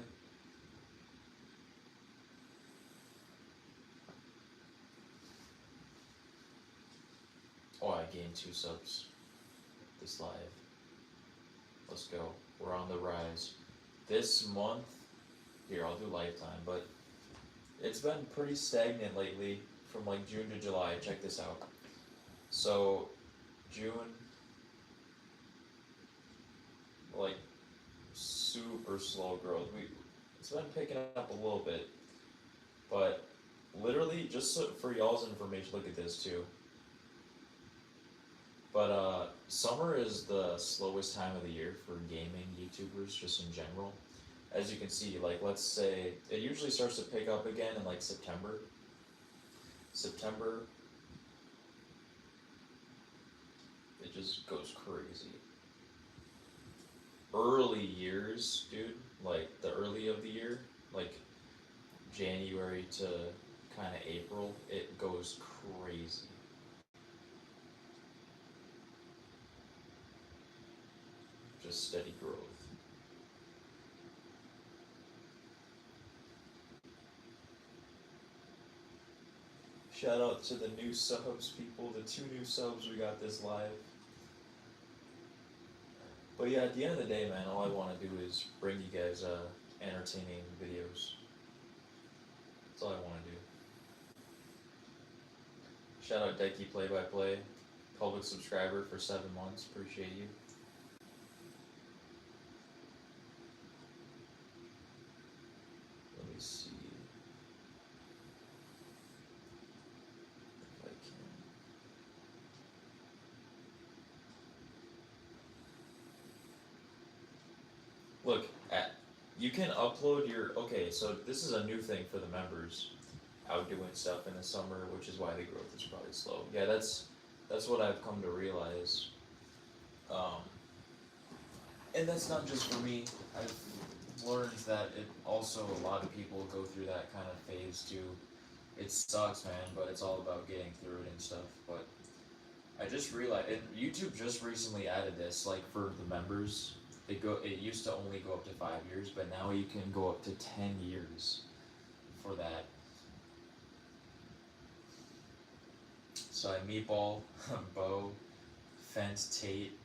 Oh, I gained 2 subs this live. Let's go. We're on the rise. This month, here, I'll do lifetime, but it's been pretty stagnant lately from like June to July. Check this out. So, June, like super slow growth. It's been picking up a little bit, but literally just for y'all's information, look at this too. But summer is the slowest time of the year for gaming YouTubers, just in general. As you can see, like let's say it usually starts to pick up again in like September. September, it just goes crazy. Early years, dude, like the early of the year, like January to kind of April, it goes crazy. Just steady growth. Shout out to the new subs, people, the 2 new subs we got this live. But yeah, at the end of the day, man, all I want to do is bring you guys entertaining videos. That's all I want to do. Shout out Decky Play by Play, public subscriber for 7 months. Appreciate you. Let me see if I can. Look, you can upload your. Okay, so this is a new thing for the members, out doing stuff in the summer, which is why the growth is probably slow. Yeah, that's what I've come to realize. And that's not just for me. I've learned that it also a lot of people go through that kind of phase too. It sucks, man, but it's all about getting through it and stuff. But I just realized, and YouTube just recently added this, like for the members. It used to only go up to 5 years, but now you can go up to 10 years for that. So I Meatball, Bo, Fence Tate,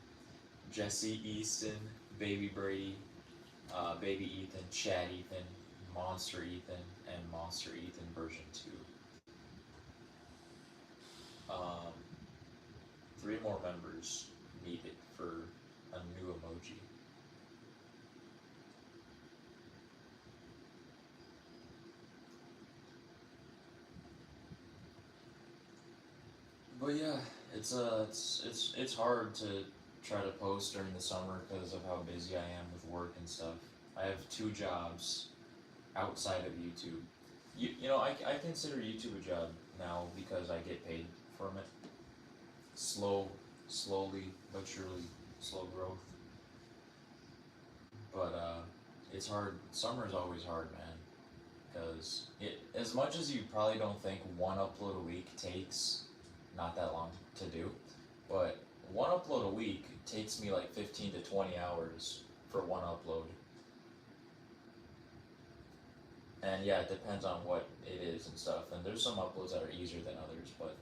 Jesse Easton, Baby Brady, Baby Ethan, Chad Ethan, Monster Ethan, and Monster Ethan version 2. 3 more members needed for a new emoji. But yeah, it's hard to try to post during the summer because of how busy I am with work and stuff. I have 2 jobs outside of YouTube. I consider YouTube a job now because I get paid from it. Slowly but surely, slow growth. But it's hard. Summer is always hard, man. Because as much as you probably don't think 1 upload a week takes not that long to do, but 1 upload a week takes me like 15 to 20 hours for 1 upload. And yeah, it depends on what it is and stuff. And there's some uploads that are easier than others, but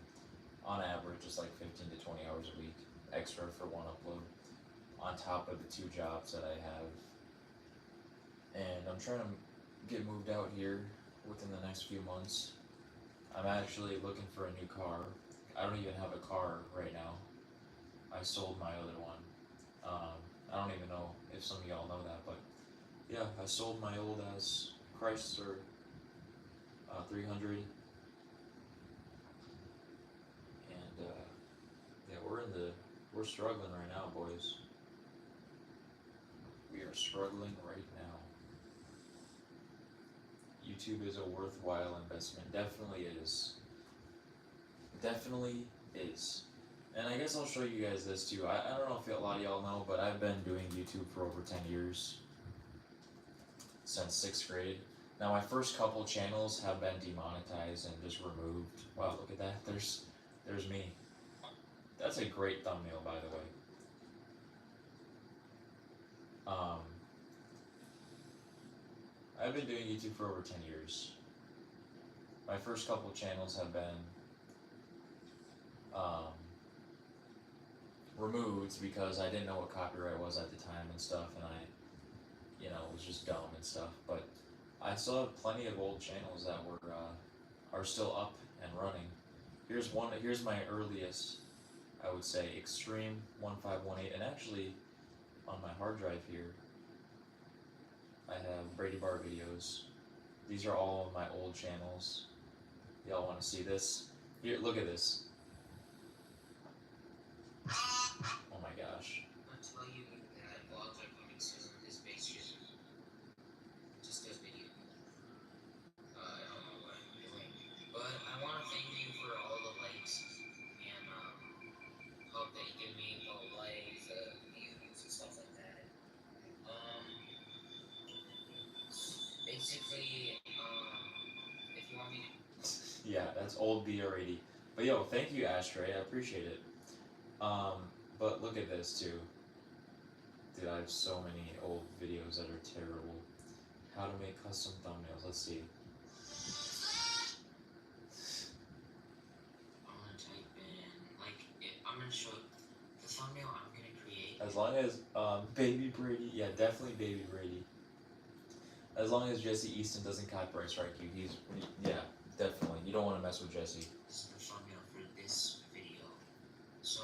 on average, it's like 15 to 20 hours a week extra for 1 upload, on top of the 2 jobs that I have. And I'm trying to get moved out here within the next few months. I'm actually looking for a new car. I don't even have a car right now. I sold my other one. I don't even know if some of y'all know that, but yeah, I sold my old ass Chrysler 300, and yeah, we're struggling right now, boys. We are struggling right now. YouTube is a worthwhile investment. Definitely is. Definitely is. And I guess I'll show you guys this too. I don't know if a lot of y'all know, but I've been doing YouTube for over 10 years. Since 6th grade. Now my first couple channels have been demonetized and just removed. Wow, look at that. There's me. That's a great thumbnail, by the way. I've been doing YouTube for over 10 years. My first couple channels have been removed because I didn't know what copyright was at the time and stuff, and I was just dumb and stuff. But I still have plenty of old channels that were are still up and running. Here's one. Here's my earliest. I would say Extreme 1518, and actually on my hard drive here, I have Brady Bar videos. These are all of my old channels. Y'all want to see this? Here, look at this. Oh my gosh. I'll tell you that vlogs are coming soon. This basically just does video. I don't know what I'm doing, but I want to thank you for all the likes and hope that you give me the likes, views, and stuff like that. Basically, if you want me to. Yeah, that's old BR80. But yo, thank you, Ashtray. I appreciate it. But look at this too. Dude, I have so many old videos that are terrible. How to make custom thumbnails. Let's see. I'm gonna type in I'm gonna show the thumbnail I'm gonna create. As long as Baby Brady, yeah, definitely Baby Brady. As long as Jesse Easton doesn't copyright strike you, yeah, definitely. You don't want to mess with Jesse. This is the thumbnail for this video. So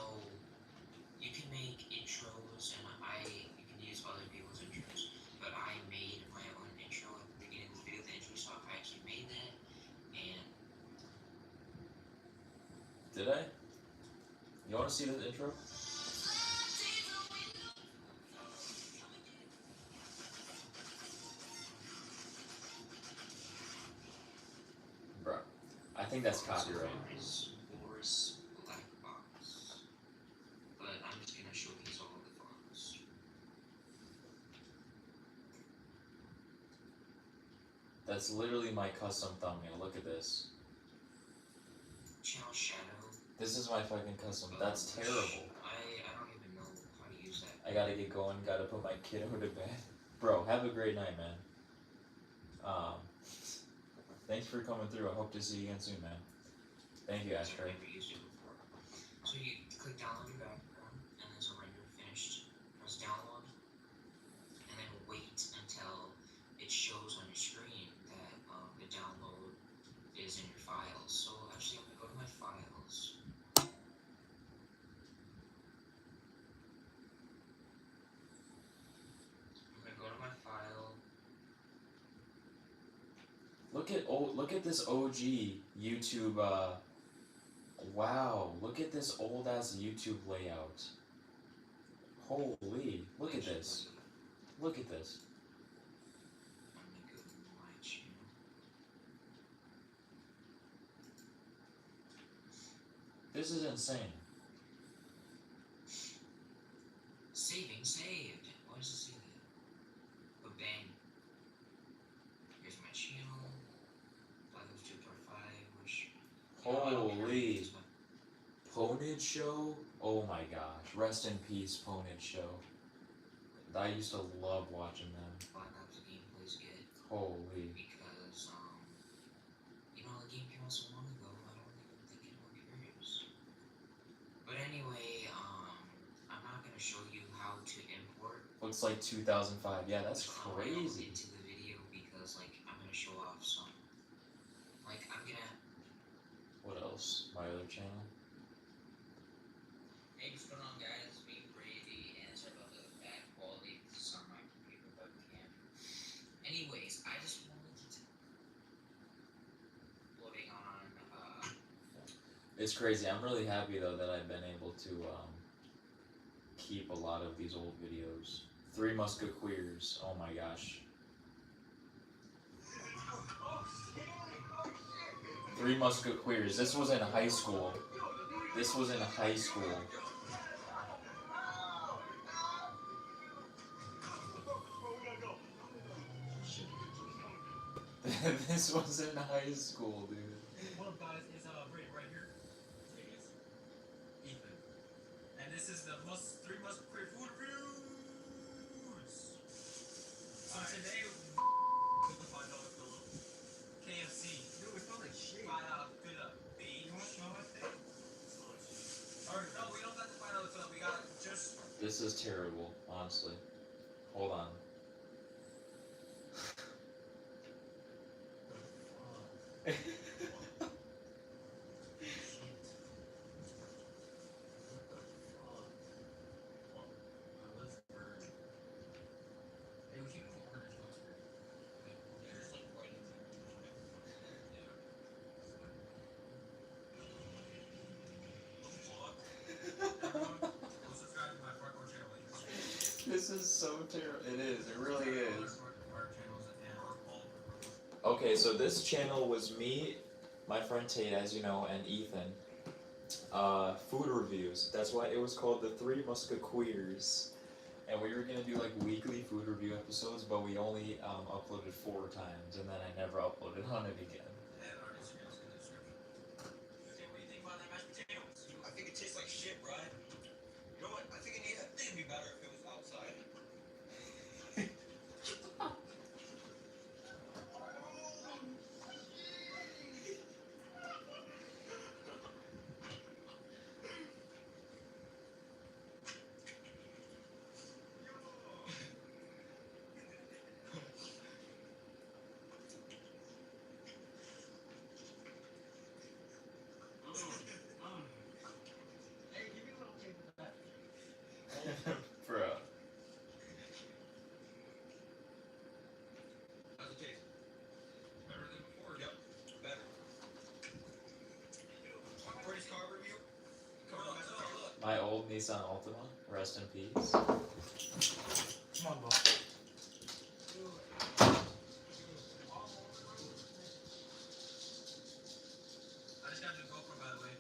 you can make intros, and you can use other people's intros, but I made my own intro at the beginning of the video. The intro song, I actually made that, and Did I? You want to see the intro? Bro, I think that's copyright. Boris Black Box. But I'm just gonna showcase all of the fonts. That's literally my custom thumbnail. Look at this. Channel Shadow. This is my fucking custom. That's terrible. I don't even know how to use that. I gotta get going. Gotta put my kiddo to bed. Bro, have a great night, man. Thanks for coming through. I hope to see you again soon, man. Thank you, Ashtray. I've never used it before. So you click download your background, and there's a render finished. Press download, and then wait until it shows on your screen that the download is in your files. So actually, I'm gonna go to my files. I'm gonna go to my file. Look at this OG YouTube. Wow, look at this old ass YouTube layout. Holy, look at this. Look at this. I'm gonna go to my channel. This is insane. Saving saved. Why does it say that? Oh bang. Here's my channel. 502 part 5, which Holy. Ponage Show? Oh my gosh. Rest in peace, Ponage Show. I used to love watching them. Black Ops gameplay's good. Holy. Because the game came out so long ago, I don't even think anyone cares. But anyway, I'm not gonna show you how to import. Looks like 2005. Yeah, that's crazy. Into the video because I'm gonna show off some. I'm gonna. What else? My other channel? Hey, what's going on, guys? Being Brady, and sorry about the bad quality. This is on my computer webcam. Anyways, I just wanted to loading on. It's crazy. I'm really happy though that I've been able to keep a lot of these old videos. Three Musketeers. Oh my gosh. Three Musketeers. This was in high school. This was in high school. This was in high school, dude. One of guys is right here. Ethan. And this is the three Musketeer food reviews. So today with the $5 pillow. KFC. Dude, it smells like shit. Good beans. You want to smell my thing? Or no, we don't got the $5 pillow. We got just. This is terrible, honestly. Hold on. This is so terrible. It is. It really is. Okay, so this channel was me, my friend Tate, as you know, and Ethan. Food reviews. That's why it was called the Three Musketeers. And we were gonna do like weekly food review episodes, but we only uploaded 4 times, and then I never uploaded on it again. I think it tastes like shit, Brian. You know what? I think it'd be better if it was outside. Hey, give me a little taste of that. Bro. How's it taste? Better than before? Yep, better. Pretty car review? Look. My old Nissan Altima, rest in peace. Come on, bro. I just got your GoPro, by the way.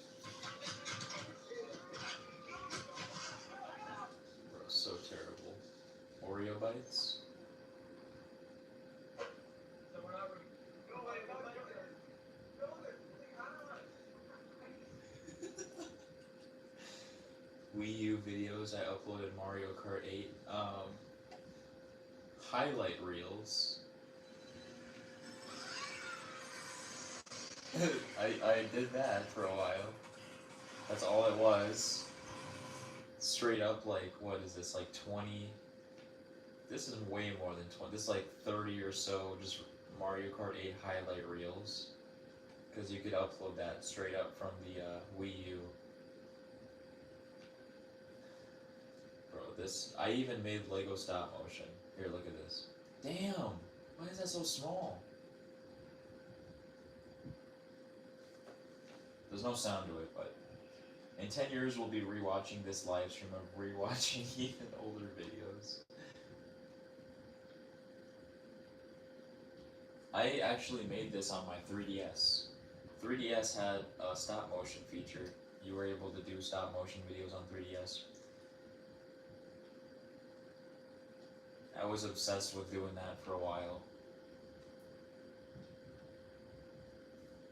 Bro, so terrible. Oreo bites. Wii U videos, I uploaded Mario Kart 8. Highlight reels. I did that for a while. That's all it was. Straight up, like, what is this, like 20? This is way more than 20. This is like 30 or so just Mario Kart 8 highlight reels. Because you could upload that straight up from the Wii U. Bro, this, I even made Lego stop motion. Here, look at this. Damn! Why is that so small? There's no sound to it, but in 10 years we'll be rewatching this live stream of rewatching even older videos. I actually made this on my 3DS. 3DS had a stop motion feature. You were able to do stop motion videos on 3DS. I was obsessed with doing that for a while.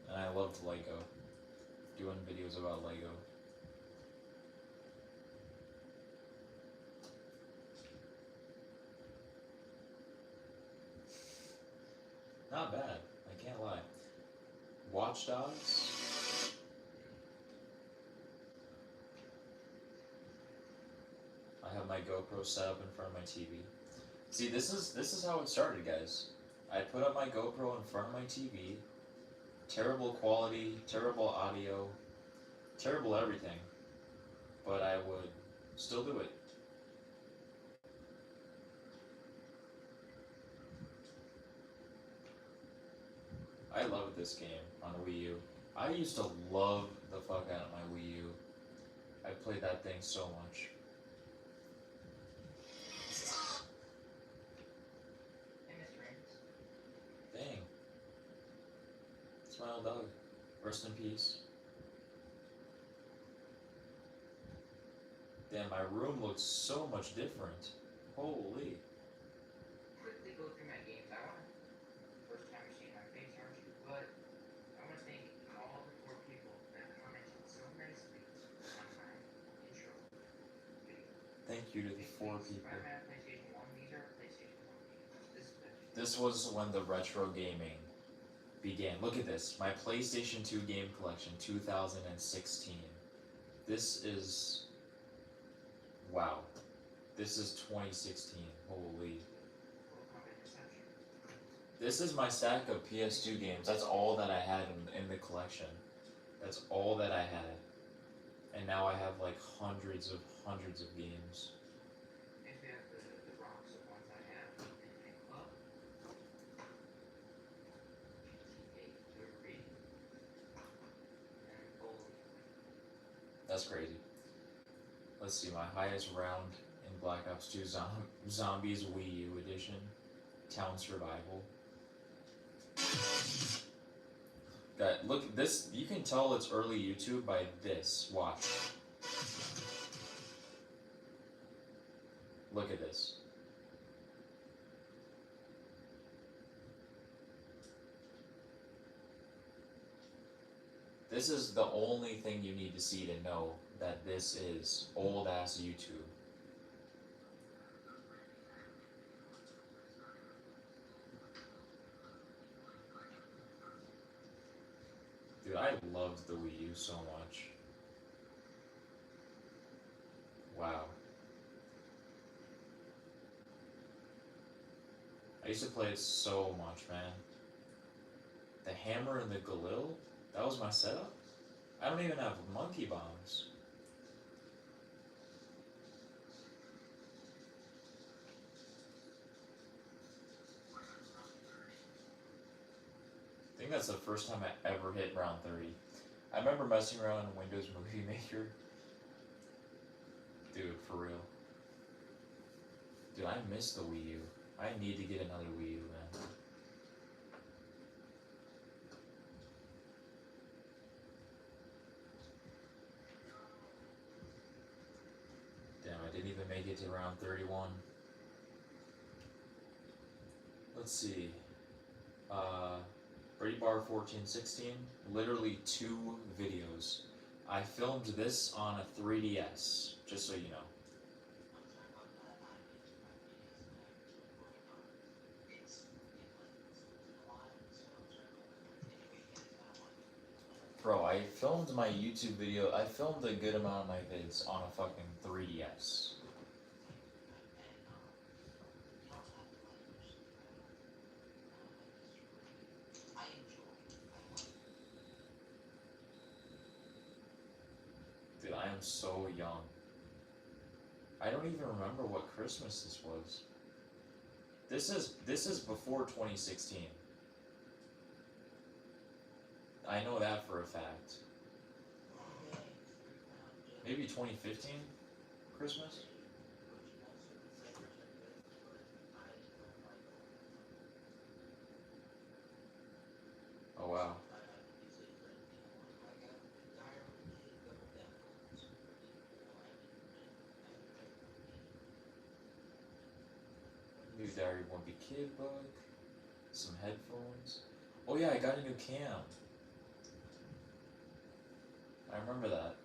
And I loved Lego. Doing videos about Lego. Not bad, I can't lie. Watch Dogs. I have my GoPro set up in front of my TV. See, this is how it started, guys. I put up my GoPro in front of my TV. Terrible quality, terrible audio, terrible everything. But I would still do it. I love this game on the Wii U. I used to love the fuck out of my Wii U. I played that thing so much. Dang. It's my old dog. Rest in peace. Damn, my room looks so much different. Holy. Quickly go through my games. I want to, first time you're seeing my face, aren't you? But I want to thank all the 4 people that commented so nicely on my intro video. Thank you to the 4 people. I'm at PlayStation 1, these are PlayStation 1 games. This was when the retro gaming began. Look at this. My PlayStation 2 game collection, 2016. This is... Wow. This is 2016. Holy. This is my stack of PS2 games. That's all that I had in the collection. That's all that I had. And now I have like hundreds of games. If you have the rocks of ones I have, and pick them up, okay, they're green. And gold. That's crazy. Let's see, my highest round in Black Ops 2 Zombies Wii U Edition. Town Survival. That look this you can tell it's early YouTube by this. Watch. Look at this. This is the only thing you need to see to know that this is old ass YouTube. Dude, I loved the Wii U so much. Wow. I used to play it so much, man. The hammer and the Galil, that was my setup? I don't even have monkey bombs. I think that's the first time I ever hit round 30. I remember messing around in Windows Movie Maker. Dude, for real. Dude, I miss the Wii U. I need to get another Wii U, man. Damn, I didn't even make it to round 31. Let's see. Brady Bar 1416, literally 2 videos. I filmed this on a 3DS, just so you know. Bro, I filmed my YouTube video, I filmed a good amount of my vids on a fucking 3DS. Dude, I am so young. I don't even remember what Christmas this was. This is before 2016. I know that for a fact. Maybe 2015 Christmas? Oh wow. New Diary of Wimpy Kid book, some headphones. Oh yeah, I got a new cam. I remember that.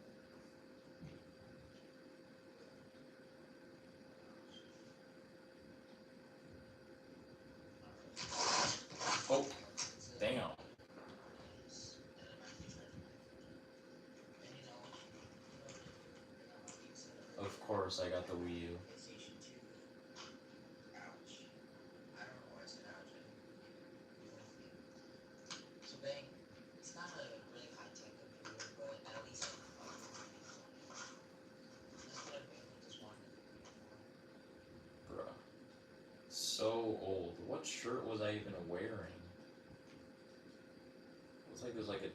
Oh, damn. Of course, I got the Wii U. So old. What shirt was I even wearing? Looks like there's like a...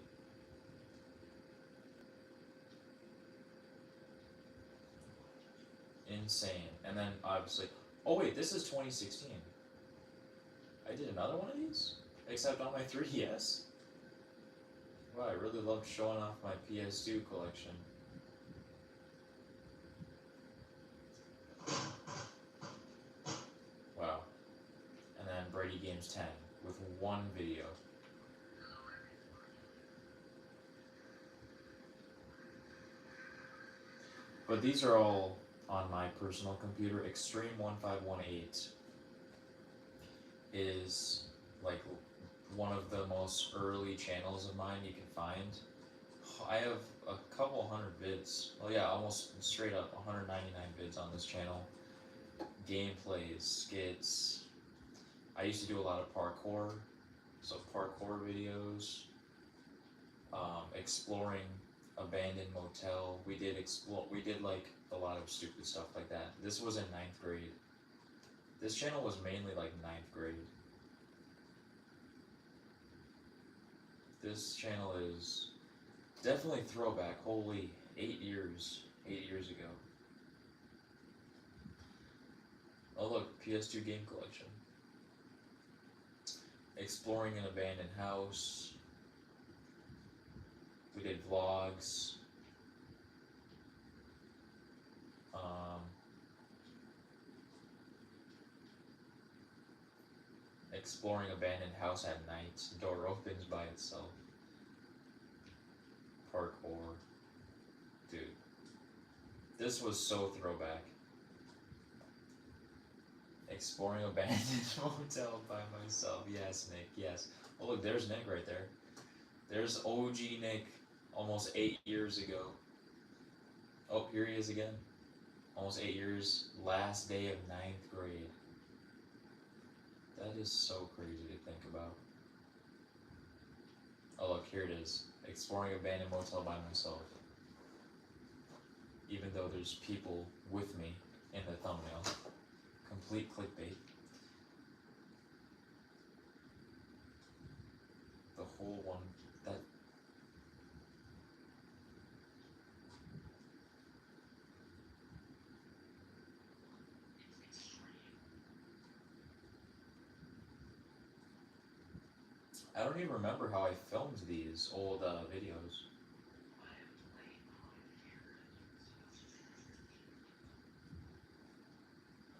Insane. And then obviously... Oh wait, this is 2016. I did another one of these? Except on my 3DS? Wow, I really loved showing off my PS2 collection. Wow. And then Brady Games 10 with 1 video. But these are all on my personal computer. Extreme 1518 is like one of the most early channels of mine you can find. I have a couple hundred vids. Oh yeah, almost straight up 199 vids on this channel. Gameplays, skits. I used to do a lot of parkour, so parkour videos, exploring abandoned motel. We did like a lot of stupid stuff like that. This was in 9th grade. This channel was mainly like 9th grade. This channel is definitely throwback. Holy, 8 years ago. Oh look, PS2 game collection. Exploring an abandoned house. We did vlogs. Exploring abandoned house at night. Door opens by itself. Parkour. Dude. This was so throwback. Exploring abandoned motel by myself. Yes, Nick, yes. Oh look, there's Nick right there. There's OG Nick almost 8 years ago. Oh, here he is again. Almost 8 years, last day of 9th grade. That is so crazy to think about. Oh look, here it is. Exploring abandoned motel by myself. Even though there's people with me in the thumbnail. Complete clickbait. The whole one, that... I don't even remember how I filmed these old videos.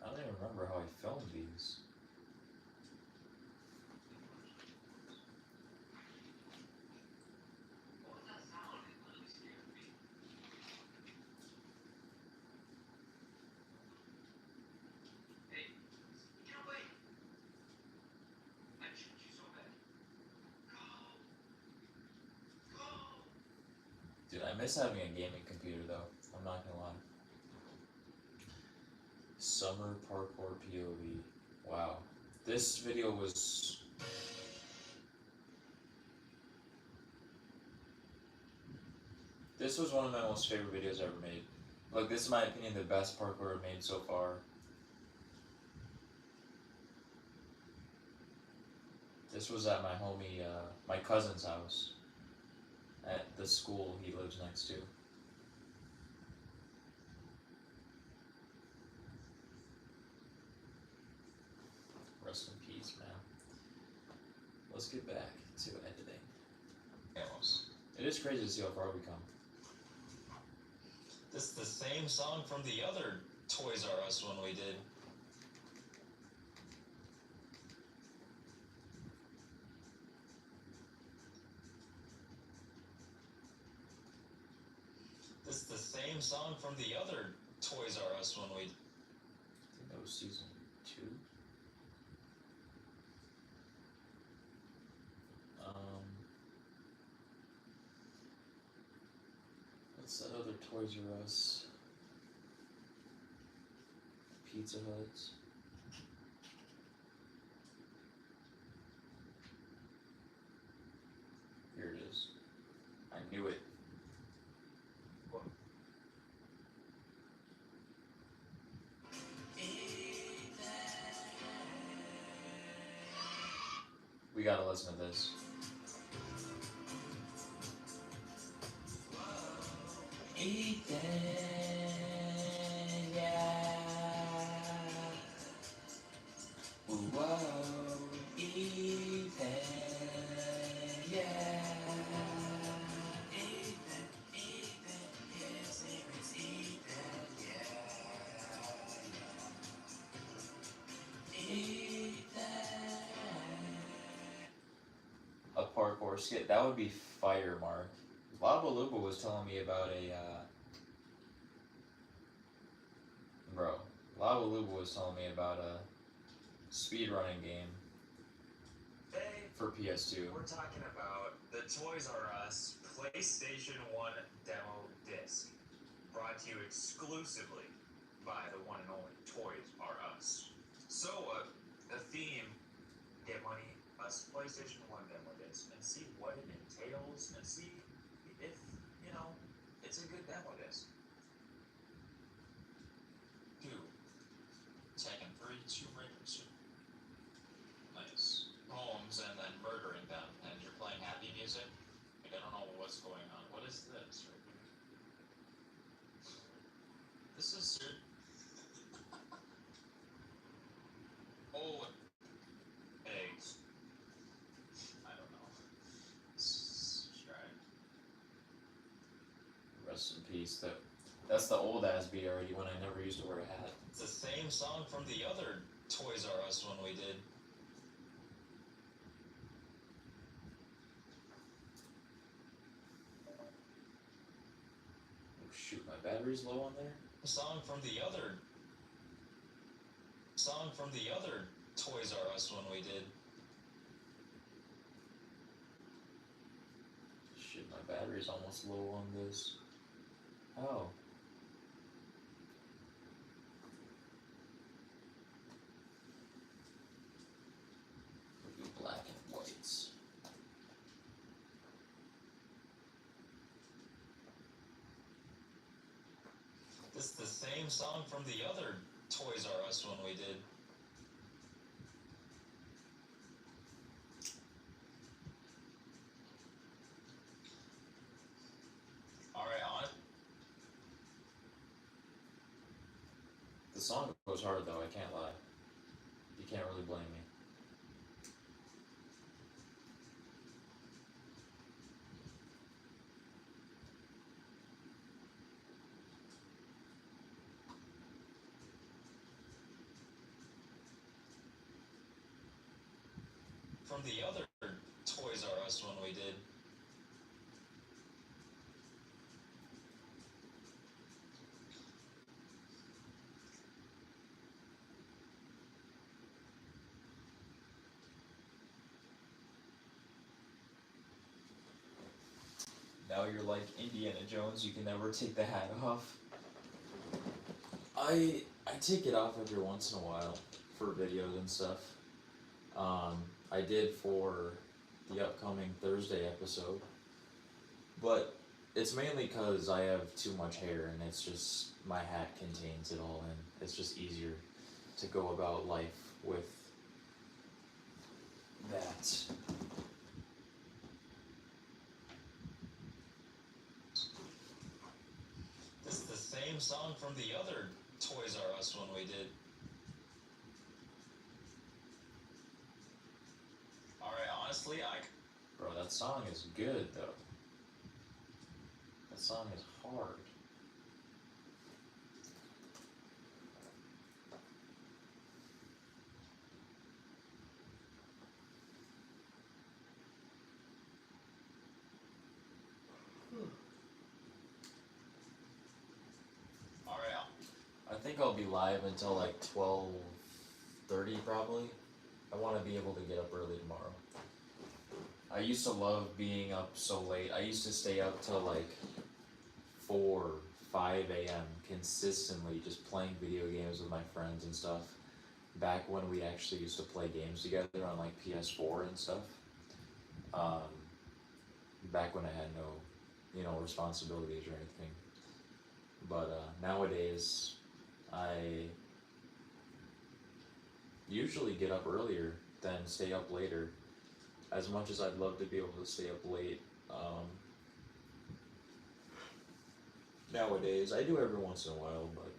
I don't even remember how I filmed these. Dude, I miss having a gaming computer though, I'm not gonna lie. Summer parkour POV. Wow. This video was... This was one of my most favorite videos I ever made. Like, this is, in my opinion, the best parkour I've made so far. This was at my homie, my cousin's house. At the school he lives next to. Rest in peace, man. Let's get back to editing. It is crazy to see how far we come. This is the same song from the other Toys R Us one we did. This is the same song from the other Toys R Us one we did. I think that was season 2. What's that other Toys R Us? Pizza Hut. Here it is. I knew it. We gotta listen to this. Ethan, yeah. Whoa, Ethan, yeah. Ethan, his name is Ethan, yeah. Ethan. A parkour skit, that would be fire, Mark. Lava Luba was telling me about a, bro, Lava Luba was telling me about a speedrunning game for PS2. We're talking about the Toys R Us PlayStation 1 demo disc, brought to you exclusively by the one and only Toys R Us. So, the theme get money, a PlayStation 1 demo disc, and see what it entails, and see if, you know, it's a good demo disc. Two. Taking 3 Tomb Raiders. Nice. Homes and then murdering them, and you're playing happy music? Like, I don't know what's going on. What is this right here? This is oh, eggs. I don't know. Subscribe. Rest in peace. That's the old ass BRD when I never used to wear a hat. It's the same song from the other Toys R Us one we did. Oh shoot, my battery's low on there? Song from the other Toys R Us one we did. Shit, my battery's almost low on this. How? We'll do black and whites. This is the same song from the other Toys R Us one we did. Alright, on it. The song goes hard though, I can't lie. You can't really blame me. From the other Toys R Us one we did. Now you're like Indiana Jones, you can never take the hat off. I take it off every once in a while for videos and stuff. I did for the upcoming Thursday episode, but it's mainly because I have too much hair and it's just, my hat contains it all and it's just easier to go about life with that. This is the same song from the other Toys R Us one we did. Alright, honestly, Bro, that song is good though. That song is hard. Alright, I think I'll be live until like 12:30 probably. I want to be able to get up early tomorrow. I used to love being up so late. I used to stay up till like 4, 5 a.m. consistently just playing video games with my friends and stuff. Back when we actually used to play games together on like PS4 and stuff. Back when I had no, responsibilities or anything. But nowadays, I usually get up earlier than stay up later. As much as I'd love to be able to stay up late, nowadays I do every once in a while, but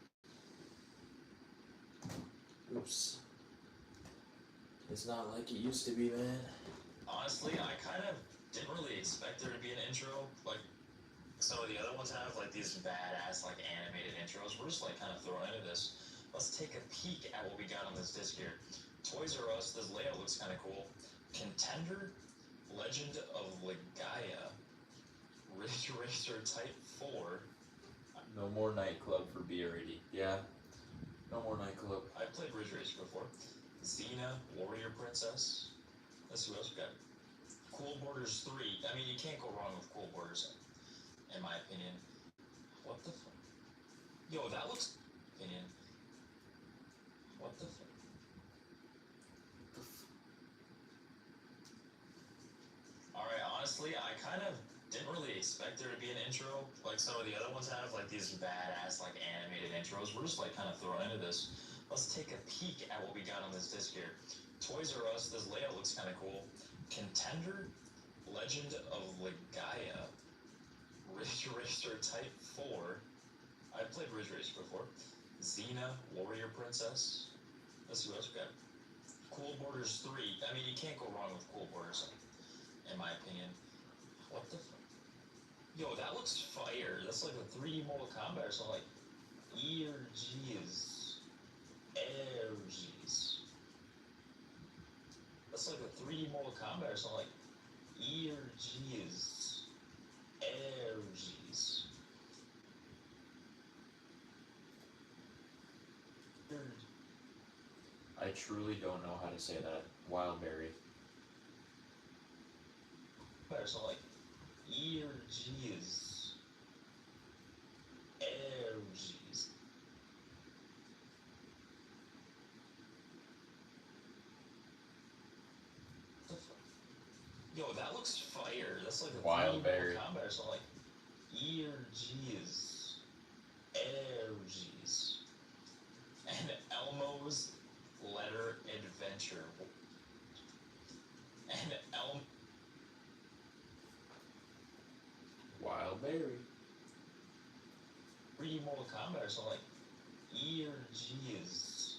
oops, it's not like it used to be, man. honestly, I kind of didn't really expect there to be an intro, like some of the other ones have, like these badass, like animated intros. We're just like kind of thrown into this. Let's take a peek at what we got on this disc here. Toys R Us, this layout looks kind of cool. Contender, Legend of Legaia, Ridge Racer Type 4. No more nightclub for BRD. Yeah, no more nightclub. I've played Ridge Racer before. Xena, Warrior Princess. Let's see what else we got. Cool Borders 3. I mean, you can't go wrong with Cool Borders, in my opinion. What the fuck? Yo, that looks... Opinion. What the fuck? honestly, I kind of didn't really expect there to be an intro like some of the other ones have, like these badass like animated intros. We're just like kind of thrown into this. Let's take a peek at what we got on this disc here. Toys R Us. This layout looks kind of cool. Contender, Legend of Legaia, Ridge Racer Type 4. I've played Ridge Racer before. Xena, Warrior Princess. Let's see what else we got. Cool Borders 3. I mean, you can't go wrong with Cool Borders, in my opinion. What the fuck? Yo, that looks fire. That's like a 3D Mortal Kombat or something. Like, jeez. Jeez. That's like a 3D Mortal Kombat or something. Like, jeez. Jeez. I truly don't know how to say that. Wildberry. Or something like, jeez. Jeez. Yo, that looks fire. That's like a Wildberry. Combat or something. Like, jeez. Jeez. And Elmo's Letter Adventure. And Wildberry. 3D Mortal Kombat or something. Like, jeez.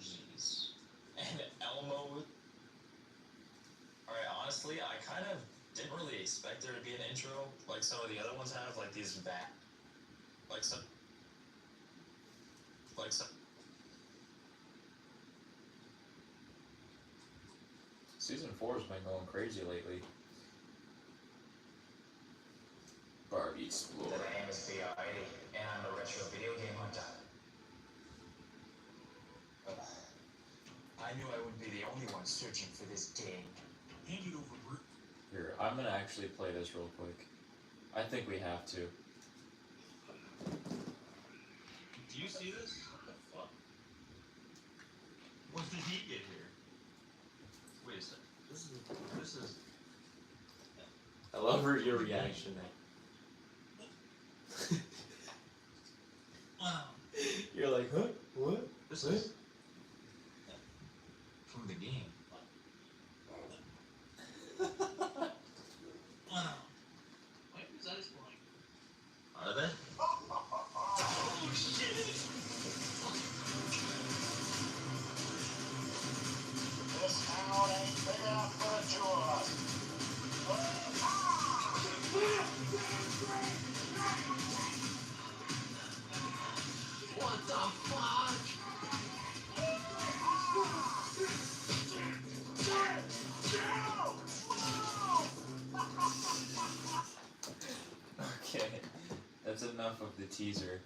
Jeez. And Elmo. Alright, honestly, I kind of didn't really expect there to be an intro like some of the other ones have, like these back. Like some. Season 4's been going crazy lately. Barbie Explorer. My name is B.I.D. and I'm a retro video game hunter. I knew I wouldn't be the only one searching for this game. Hand it over, Bert. Here, I'm gonna actually play this real quick. I think we have to. Do you see this? What the fuck? When did he get here? Wait a second. This is. I love your reaction. Wow. You're like, huh? What? This is from the game. Wow. Why are his eyes glowing? Are they? Oh shit! This town ain't big enough for the two of us. What the fuck? Okay, that's enough of the teaser.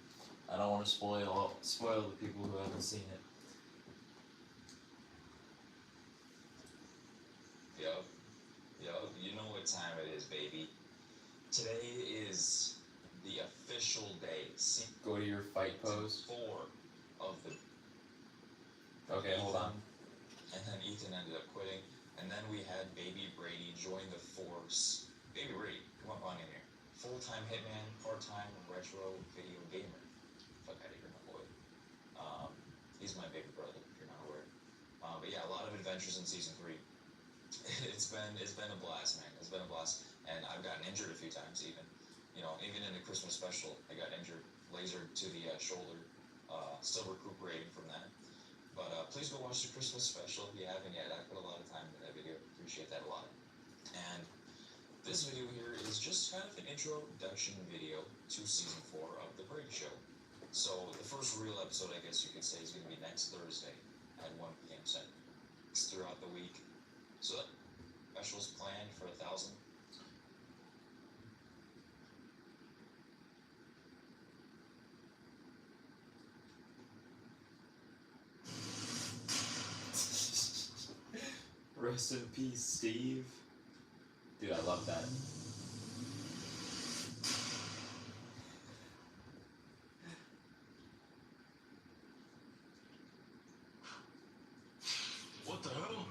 I don't want to spoil the people who haven't seen it. Yup, you know what time it is, baby. Today is the official day. Go to your fight pose. 4 of the. Okay, hold on. And then Ethan ended up quitting. And then we had Baby Brady join the force. Baby Brady, come on in here. Full-time hitman, part-time retro video gamer. Fuck out of here, my boy. He's my baby brother, if you're not aware. But yeah, a lot of adventures in season 3. It's been a blast, man. It's been a blast. And I've gotten injured a few times even. You know, even in the Christmas special, I got injured, lasered to the shoulder. Still recuperating from that. But please go watch the Christmas special if you haven't yet. I put a lot of time into that video. Appreciate that a lot. And this video here is just kind of an introduction video to season 4 of The Brady Show. So the first real episode, I guess you could say, is going to be next Thursday at 1 p.m. Central. It's throughout the week. So specials planned for 1,000. Rest in peace, Steve. Dude, I love that. What the hell?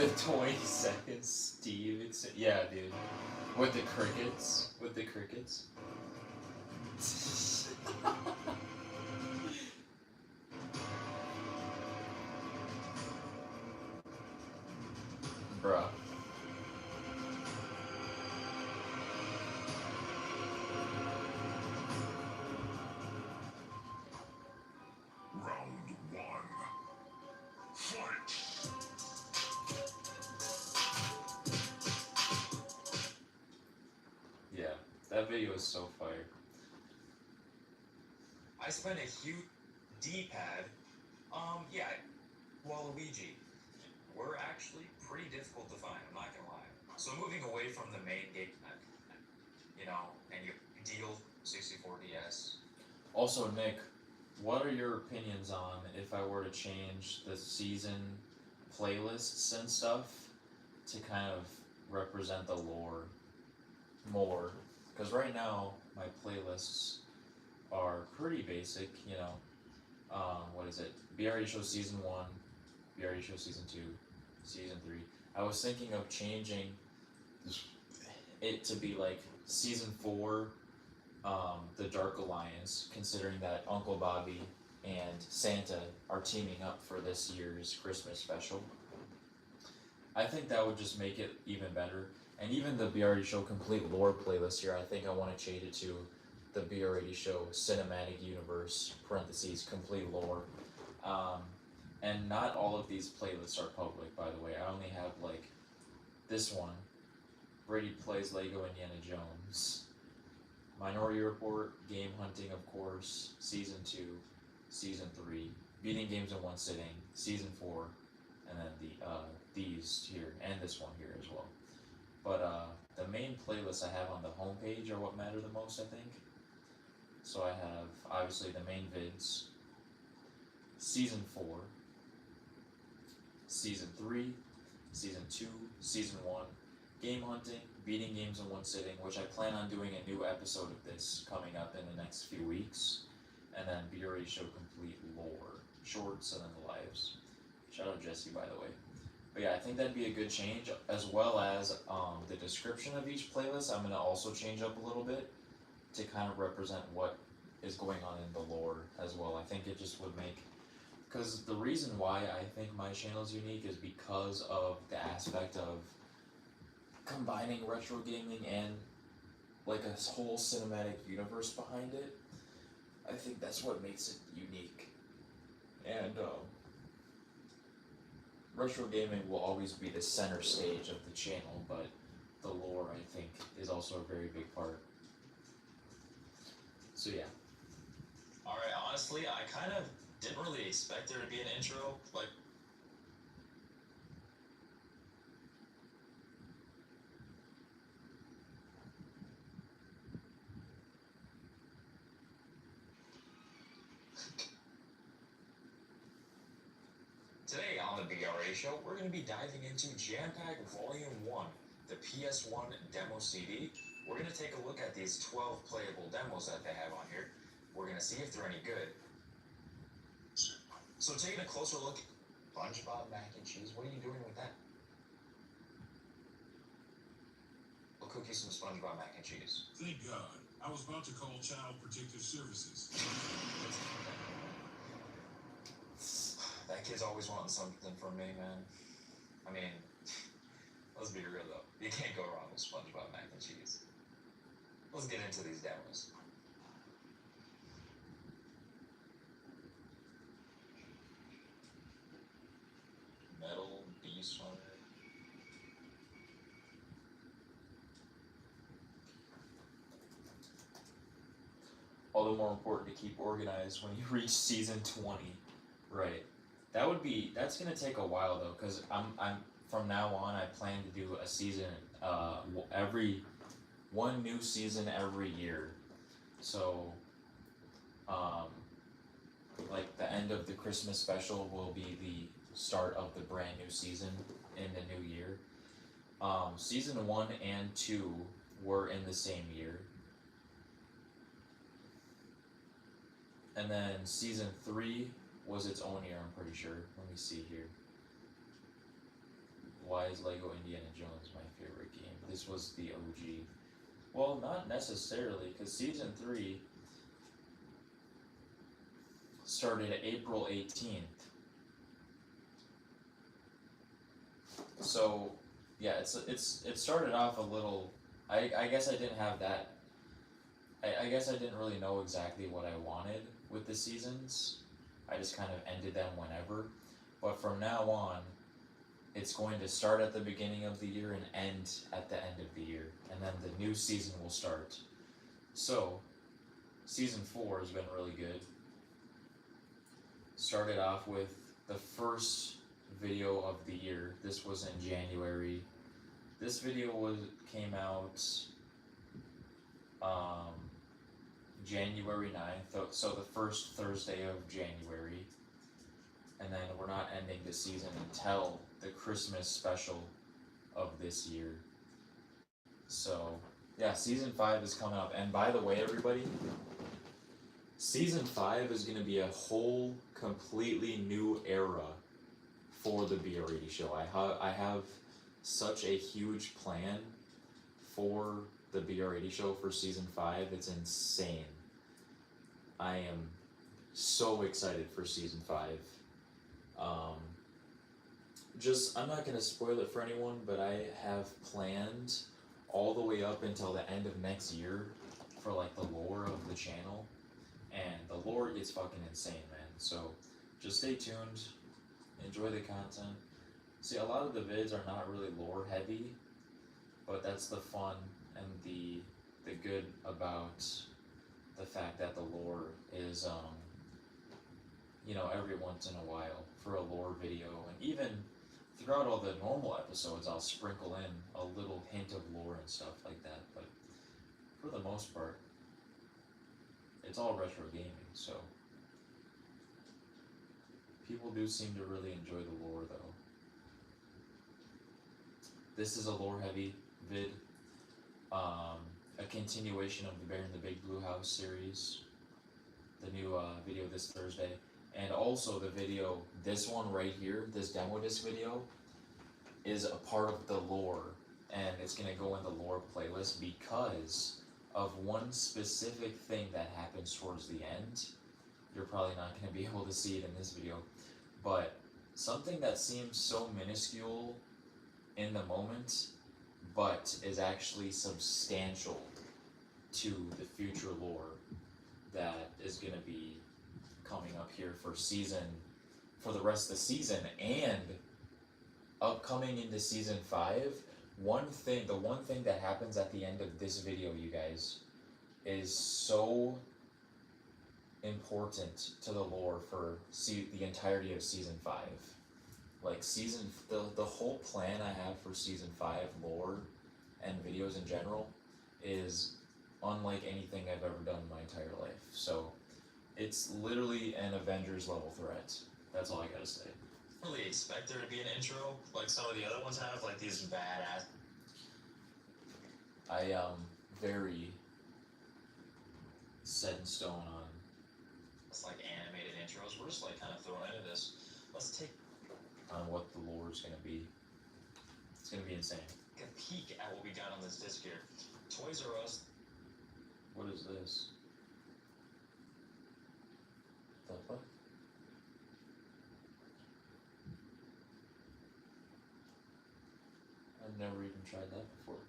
The 20 seconds Steve yeah, dude. With the crickets. With the crickets. Bruh. Round one. Fight! Yeah, that video is so fire. I spent a huge D-pad. Yeah, Waluigi. Were actually pretty difficult to find, I'm not gonna lie. So moving away from the main game, and you deal 64DS. Also, Nick, what are your opinions on if I were to change the season playlists and stuff to kind of represent the lore more? Because right now, my playlists are pretty basic, you know. What is it? BRE Show Season 1, BRE Show Season 2, Season 3. I was thinking of changing it to be like Season 4, the Dark Alliance, considering that Uncle Bobby and Santa are teaming up for this year's Christmas special. I think that would just make it even better. And even the BRD Show Complete Lore playlist here, I think I want to change it to the BRD Show Cinematic Universe, parentheses, Complete Lore. And not all of these playlists are public, by the way. I only have like this one, Brady Plays Lego Indiana Jones, Minority Report, Game Hunting, of course, Season 2, Season 3, Beating Games in One Sitting, Season 4, and then these here, and this one here as well. But the main playlists I have on the homepage are what matter the most, I think. So I have, obviously, the main vids, Season 4, Season 3, Season 2, Season 1, Game Hunting, Beating Games in One Sitting, which I plan on doing a new episode of this coming up in the next few weeks, and then BRE Show Complete Lore, shorts, and then the lives. Shout out Jesse, by the way. But yeah, I think that'd be a good change, as well as the description of each playlist. I'm going to also change up a little bit to kind of represent what is going on in the lore as well. I think it just would make, because the reason why I think my channel is unique is because of the aspect of combining retro gaming and like a whole cinematic universe behind it. I think that's what makes it unique. And retro gaming will always be the center stage of the channel, but the lore, I think, is also a very big part. So yeah. Alright, honestly, I kind of didn't really expect there to be an intro. Like, today on the BRA Show, we're going to be diving into Jam Pack Volume 1, the PS1 demo CD. We're going to take a look at these 12 playable demos that they have on here. We're going to see if they're any good. So taking a closer look, SpongeBob mac and cheese, what are you doing with that? I'll cook you some SpongeBob mac and cheese. Thank God. I was about to call Child Protective Services. That kid's always wanting something from me, man. I mean, let's be real though. You can't go wrong with SpongeBob mac and cheese. Let's get into these demos. Metal Beast Hunter. All the more important to keep organized when you reach season 20. Right. That's gonna take a while though, because I'm from now on I plan to do a season, one new season every year. So, like the end of the Christmas special will be the start of the brand new season in the new year. Season 1 and 2 were in the same year. And then season 3 was its own year, I'm pretty sure. Let me see here. why is Lego Indiana Jones my favorite game? This was the OG. Well, not necessarily, because Season 3 started April 18th. So, yeah, it started off a little. I guess I didn't have that. I guess I didn't really know exactly what I wanted with the seasons. I just kind of ended them whenever. But from now on, it's going to start at the beginning of the year and end at the end of the year. And then the new season will start. So, Season 4 has been really good. Started off with the first video of the year. This was in January. This video came out January 9th, so the first Thursday of January. And then we're not ending the season until the Christmas special of this year. So, yeah, Season 5 is coming up. And by the way, everybody, Season 5 is going to be a whole completely new era for the BRE show. I have such a huge plan for the BR80 show for Season 5. It's insane. I am so excited for Season 5. I'm not going to spoil it for anyone, but I have planned all the way up until the end of next year for like the lore of the channel. And the lore gets fucking insane, man. So just stay tuned, enjoy the content. See, a lot of the vids are not really lore heavy, but that's the fun and the good about the fact that the lore is, every once in a while for a lore video. And even throughout all the normal episodes, I'll sprinkle in a little hint of lore and stuff like that. But for the most part, it's all retro gaming, so people do seem to really enjoy the lore, though. This is a lore-heavy vid, a continuation of the Bear in the Big Blue House series, the new video this Thursday, and also the video, this one right here, this demo disc video, is a part of the lore, and it's going to go in the lore playlist because of one specific thing that happens towards the end. You're probably not going to be able to see it in this video, but something that seems so minuscule in the moment, but is actually substantial to the future lore that is going to be coming up here for the rest of the season, and upcoming into Season 5. The one thing that happens at the end of this video, you guys, is so important to the lore for the entirety of Season 5. Like the whole plan I have for Season 5 lore and videos in general is unlike anything I've ever done in my entire life. So it's literally an Avengers level threat. That's all I gotta say. Really expect there to be an intro like some of the other ones have, like these badass. I am very set in stone on. It's like animated intros. We're just like kind of thrown into this. Let's take On what the lore is gonna be. It's gonna be insane. a peek at what we got on this disc here. Toys R Us. What is this? The fuck? I've never even tried that before.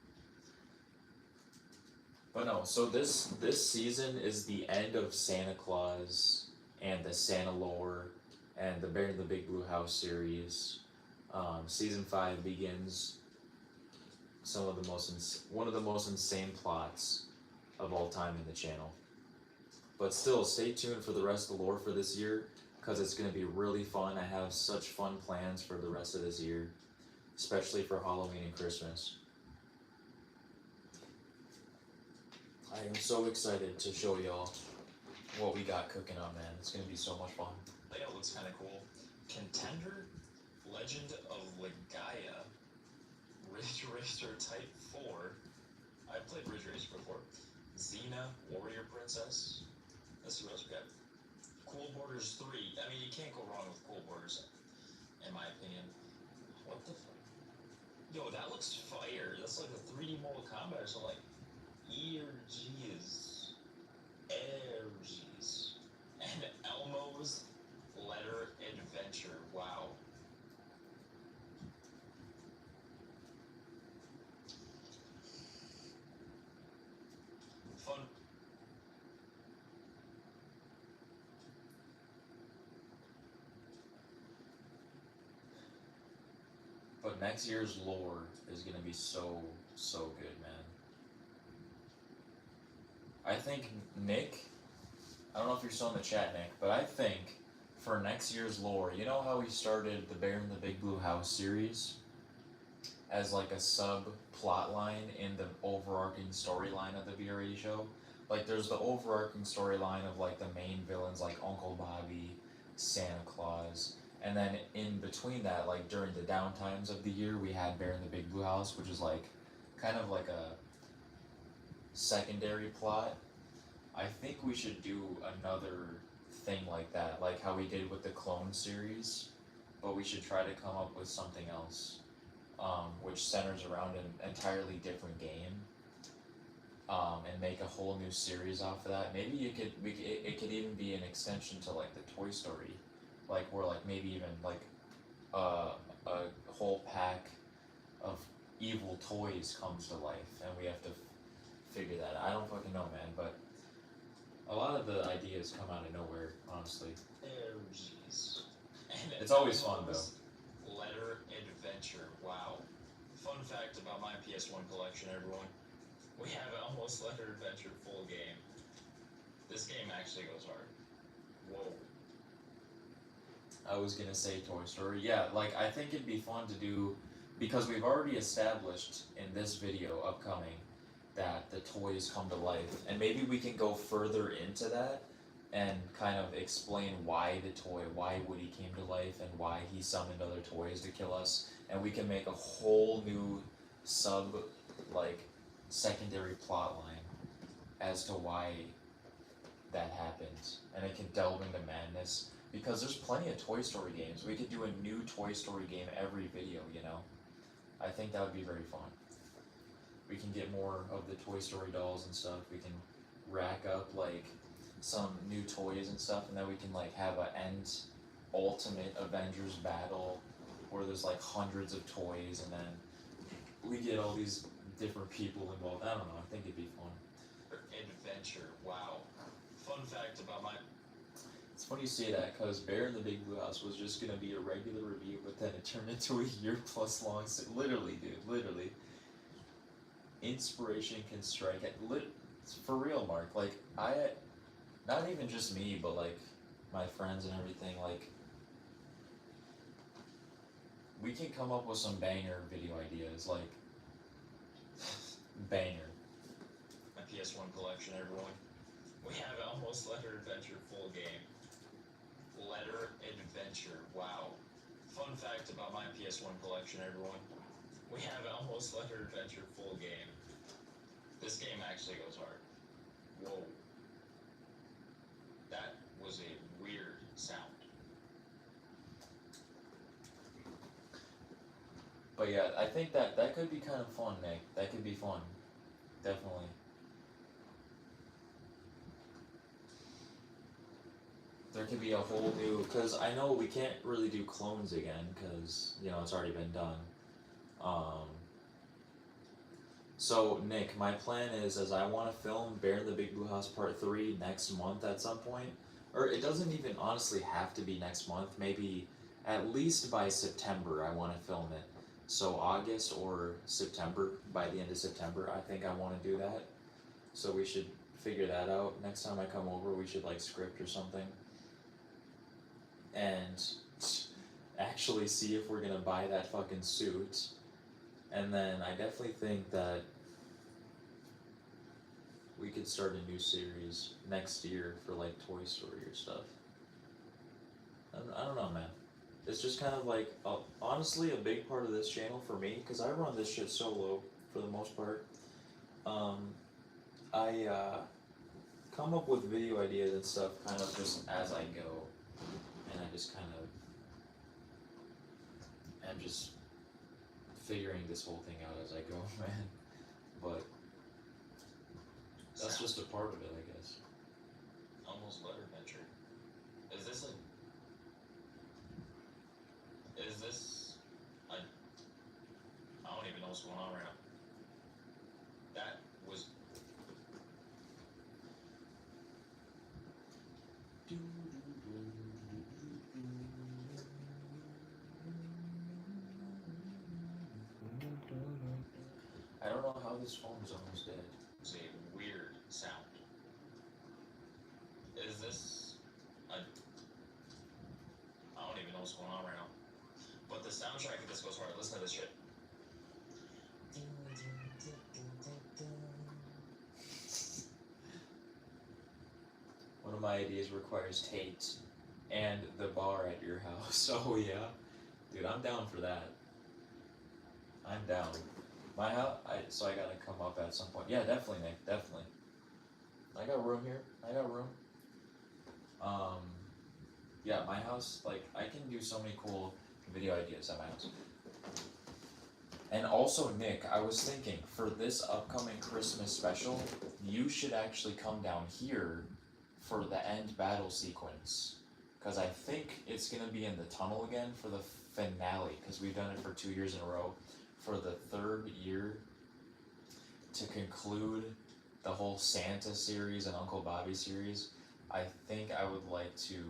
But no, so this season is the end of Santa Claus and the Santa lore and the Bear in the Big Blue House series. Season 5 begins one of the most insane plots of all time in the channel. But still, stay tuned for the rest of the lore for this year, because it's going to be really fun. I have such fun plans for the rest of this year, especially for Halloween and Christmas. I am so excited to show y'all what we got cooking up, man. It's going to be so much fun. Layout looks kind of cool. Contender, Legend of Legaia, Ridge Racer Type 4. I've played Ridge Racer before. Xena, Warrior Princess. Let's see what else we got. Cool Borders 3. I mean, you can't go wrong with Cool Borders, in my opinion. What the fuck? Yo, that looks fire. That's like a 3D Mortal Kombat, so like Ergies. Ergies. And Elmo's Letter Adventure. Wow. Fun. But next year's lore is gonna be so good, man. I think Nick, I don't know if you're still in the chat, Nick, but I think for next year's lore, you know how we started the Bear in the Big Blue House series as like a sub plot line in the overarching storyline of the BRE show? Like there's the overarching storyline of like the main villains like Uncle Bobby, Santa Claus, and then in between that, like during the downtimes of the year, we had Bear in the Big Blue House, which is like kind of like a secondary plot. I think we should do another thing like that, like how we did with the Clone series, but we should try to come up with something else, which centers around an entirely different game, and make a whole new series off of that. Maybe it could even be an extension to like the Toy Story, like where like maybe even like a whole pack of evil toys comes to life, and we have to figure that out. I don't fucking know, man, but a lot of the ideas come out of nowhere, honestly. Ergies. And It's always fun, Elmo's Letter Adventure. Wow. Fun fact about my PS1 collection, everyone. We have Elmo's Letter Adventure full game. This game actually goes hard. Whoa. I was gonna say Toy Story. Yeah, like I think it'd be fun to do, because we've already established in this video upcoming that the toys come to life, and maybe we can go further into that and kind of explain why Woody came to life and why he summoned other toys to kill us, and we can make a whole new sub, like, secondary plot line as to why that happened, and it can delve into madness, because there's plenty of Toy Story games. We could do a new Toy Story game every video, you know? I think that would be very fun. We can get more of the Toy Story dolls and stuff. We can rack up like some new toys and stuff, and then we can like have a end ultimate Avengers battle where there's like hundreds of toys, and then we get all these different people involved. I don't know, I think it'd be fun. Adventure. Wow. Fun fact about my It's funny you say that, because Bear in the Big Blue House was just gonna be a regular review, but then it turned into a year plus long literally, dude, literally. Inspiration can strike at for real, Mark. Like not even just me, but like my friends and everything. Like we can come up with some banger video ideas, like banger. my PS1 collection, everyone. We have Elmo's Letter Adventure full game. Letter Adventure. Wow. Fun fact about my PS1 collection, everyone. We have Elmo's Letter Adventure full game. This game actually goes hard. Whoa. That was a weird sound. But yeah, I think that could be kind of fun, Nick. That could be fun, definitely. There could be a whole new, because I know we can't really do clones again, because, you know, it's already been done. So, Nick, my plan is I want to film Bear in the Big Blue House Part 3 next month at some point. Or it doesn't even honestly have to be next month. Maybe at least by September I want to film it. So August or September, by the end of September, I think I want to do that. So we should figure that out. Next time I come over, we should like script or something. And actually see if we're gonna buy that fucking suit. And then I definitely think that we could start a new series next year for like Toy Story or stuff. I don't know, man. It's just kind of like, honestly, a big part of this channel for me, because I run this shit solo for the most part. I come up with video ideas and stuff kind of just as I go, and I just kind of am just figuring this whole thing out as I go, man. But that's just a part of it, I guess. Almost butter venture. Is this a? Is this a? I don't even know what's going on right now. That was. I don't know how this phone is almost dead. It's a weird sound. Is this a? I don't even know what's going on right now. But the soundtrack of this goes hard. Listen to this shit. One of my ideas requires Tate and the bar at your house. Oh yeah, dude, I'm down for that. I'm down. My house, so I gotta come up at some point. Yeah, definitely, Nick, definitely. I got room here. I got room. Yeah, my house, like, I can do so many cool video ideas at my house. And also, Nick, I was thinking, for this upcoming Christmas special, you should actually come down here for the end battle sequence. Because I think it's going to be in the tunnel again for the finale, because we've done it for 2 years in a row. For the third year, to conclude the whole Santa series and Uncle Bobby series, I think I would like to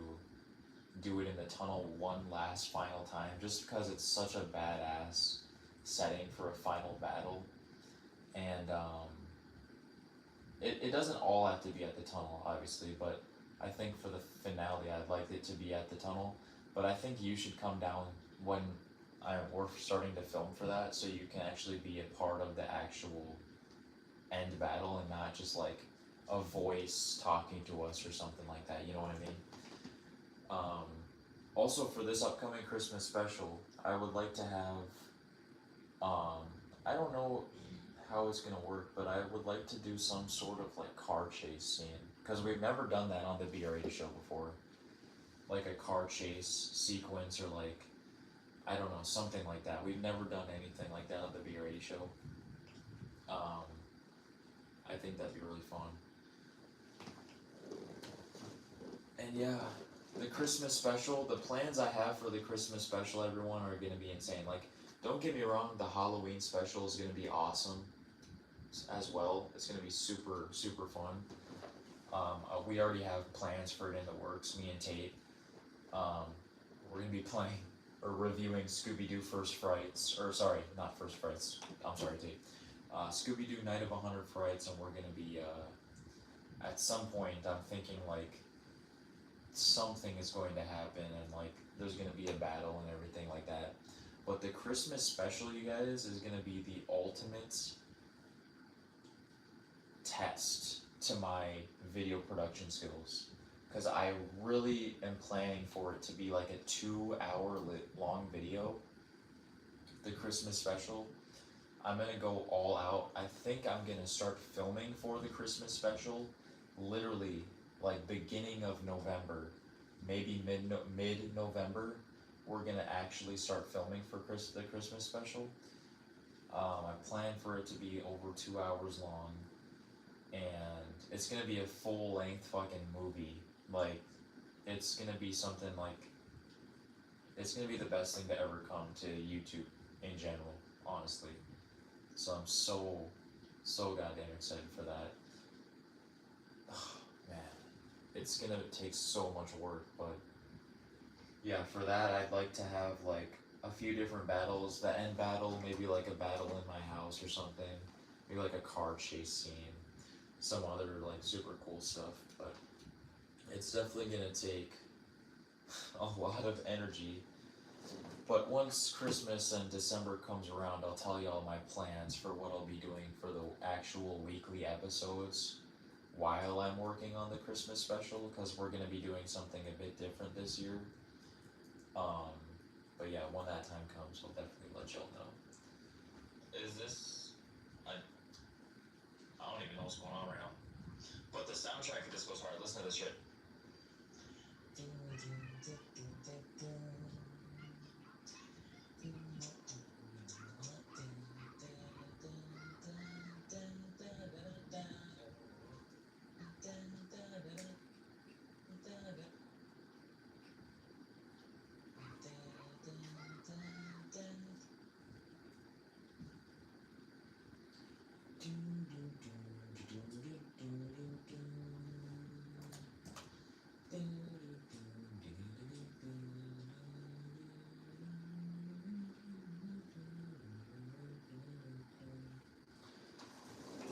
do it in the tunnel one last final time, just because it's such a badass setting for a final battle. And it doesn't all have to be at the tunnel, obviously, but I think for the finale I'd like it to be at the tunnel. But I think you should come down when we're starting to film for that, so you can actually be a part of the actual end battle and not just like a voice talking to us or something like that, you know what I mean? Also for this upcoming Christmas special, I would like to have, I don't know how it's gonna work, but I would like to do some sort of like car chase scene, because we've never done that on the BRA show before, like a car chase sequence or like, I don't know, something like that. We've never done anything like that on the BRA show. I think that'd be really fun. And yeah, the Christmas special, the plans I have for the Christmas special, everyone, are gonna be insane. Like, don't get me wrong, the Halloween special is gonna be awesome as well. It's gonna be super, super fun. We already have plans for it in the works, me and Tate. We're gonna be playing or reviewing Scooby-Doo First Frights, or sorry, not First Frights, I'm sorry, Tate. Scooby-Doo Night of 100 Frights, and we're gonna be, at some point, I'm thinking like, something is going to happen, and like, there's gonna be a battle and everything like that. But the Christmas special, you guys, is gonna be the ultimate test to my video production skills. Because I really am planning for it to be like a 2-hour long video. The Christmas special. I'm gonna go all out. I think I'm gonna start filming for the Christmas special literally like beginning of November, maybe mid-November. We're gonna actually start filming for the Christmas special. I plan for it to be over 2 hours long, and it's gonna be a full-length fucking movie. Like, it's gonna be something like, it's gonna be the best thing to ever come to YouTube in general, honestly. So I'm so goddamn excited for that. Oh, man, it's gonna take so much work, but yeah, for that I'd like to have like a few different battles. The end battle, maybe like a battle in my house or something. Maybe like a car chase scene. Some other like super cool stuff, but it's definitely gonna take a lot of energy. But once Christmas and December comes around, I'll tell y'all my plans for what I'll be doing for the actual weekly episodes while I'm working on the Christmas special, because we're gonna be doing something a bit different this year. But yeah, when that time comes, I'll definitely let y'all know. Is this? I don't even know what's going on right now. But the soundtrack of this goes hard. Listen to this shit.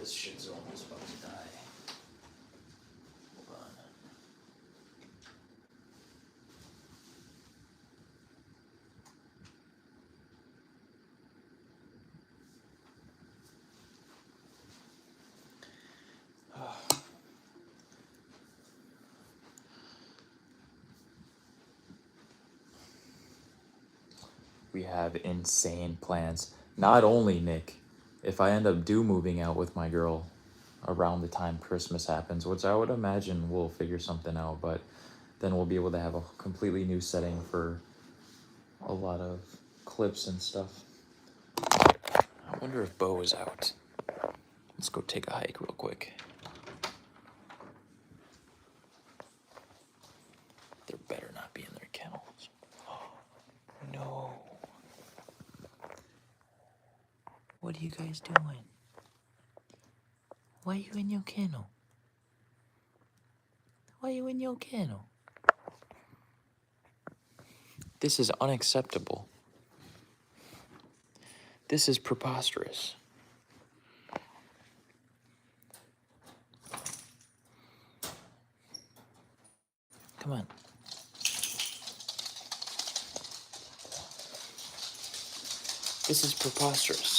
this shit's almost about to die. Hold on. We have insane plans. Not only, Nick, if I end up moving out with my girl around the time Christmas happens, which I would imagine we'll figure something out, but then we'll be able to have a completely new setting for a lot of clips and stuff. I wonder if Bo is out. Let's go take a hike real quick. There better not be in their kennels. No. What are you guys doing? Why are you in your kennel? Why are you in your kennel? This is unacceptable. This is preposterous. Come on. This is preposterous.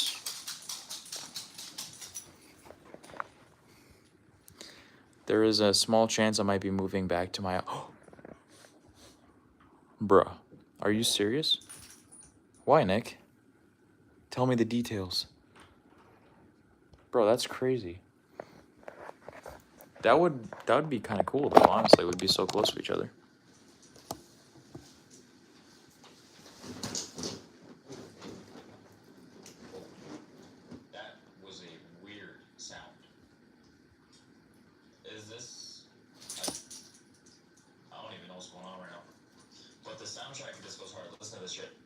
There is a small chance I might be moving back to my... Bruh, are you serious? Why, Nick? Tell me the details. Bro, that's crazy. That would be kind of cool, though, honestly. We'd be so close to each other. That was a weird sound. Is this... I don't even know what's going on right now. But the soundtrack just goes hard. Listen to this shit.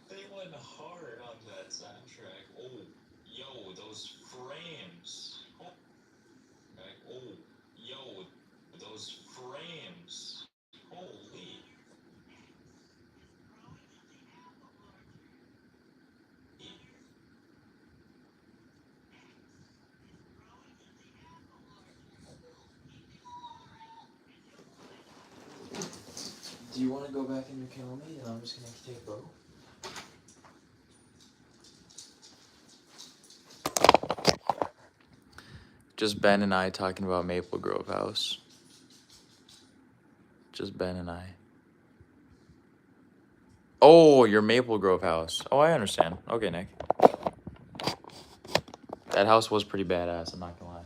They went hard on that soundtrack. Oh, yo, those frames. Oh, okay. Oh, yo, those frames. Holy. Do you want to go back in your kennel, mate? And I'm just going to take Bo? Just Ben and I talking about Maple Grove House. Just Ben and I. Oh, your Maple Grove house. Oh, I understand. Okay, Nick. That house was pretty badass, I'm not gonna lie.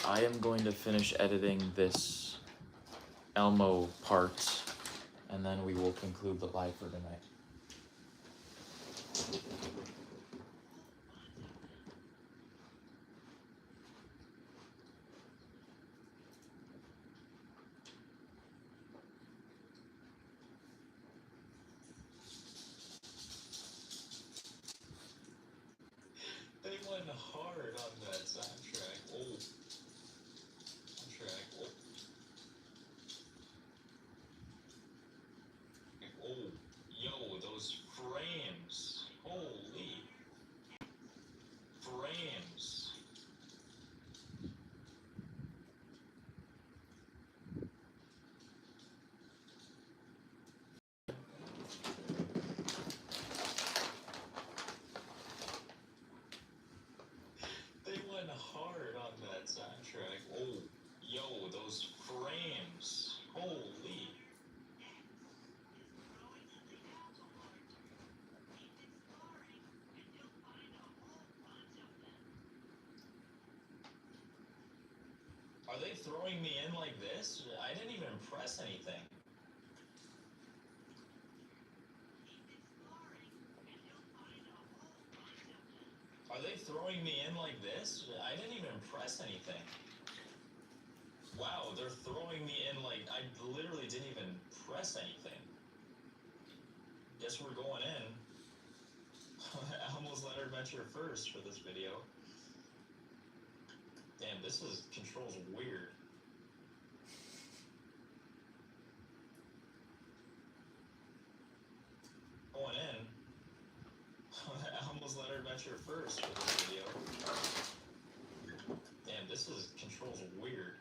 I am going to finish editing this Elmo part, and then we will conclude the live for tonight. They went hard on that soundtrack. Oh. Soundtrack. Oh. Oh. Yo, those frames. Holy. Frames. They went hard on that soundtrack. Oh, yo, those Are they throwing me in like this? I didn't even press anything. Are they throwing me in like this? I didn't even press anything. Wow, they're throwing me in like I literally didn't even press anything. Guess we're going in. I almost let her venture first for this video. Damn, this controls weird. Going in. I almost let her venture first for this video. Damn, this controls weird.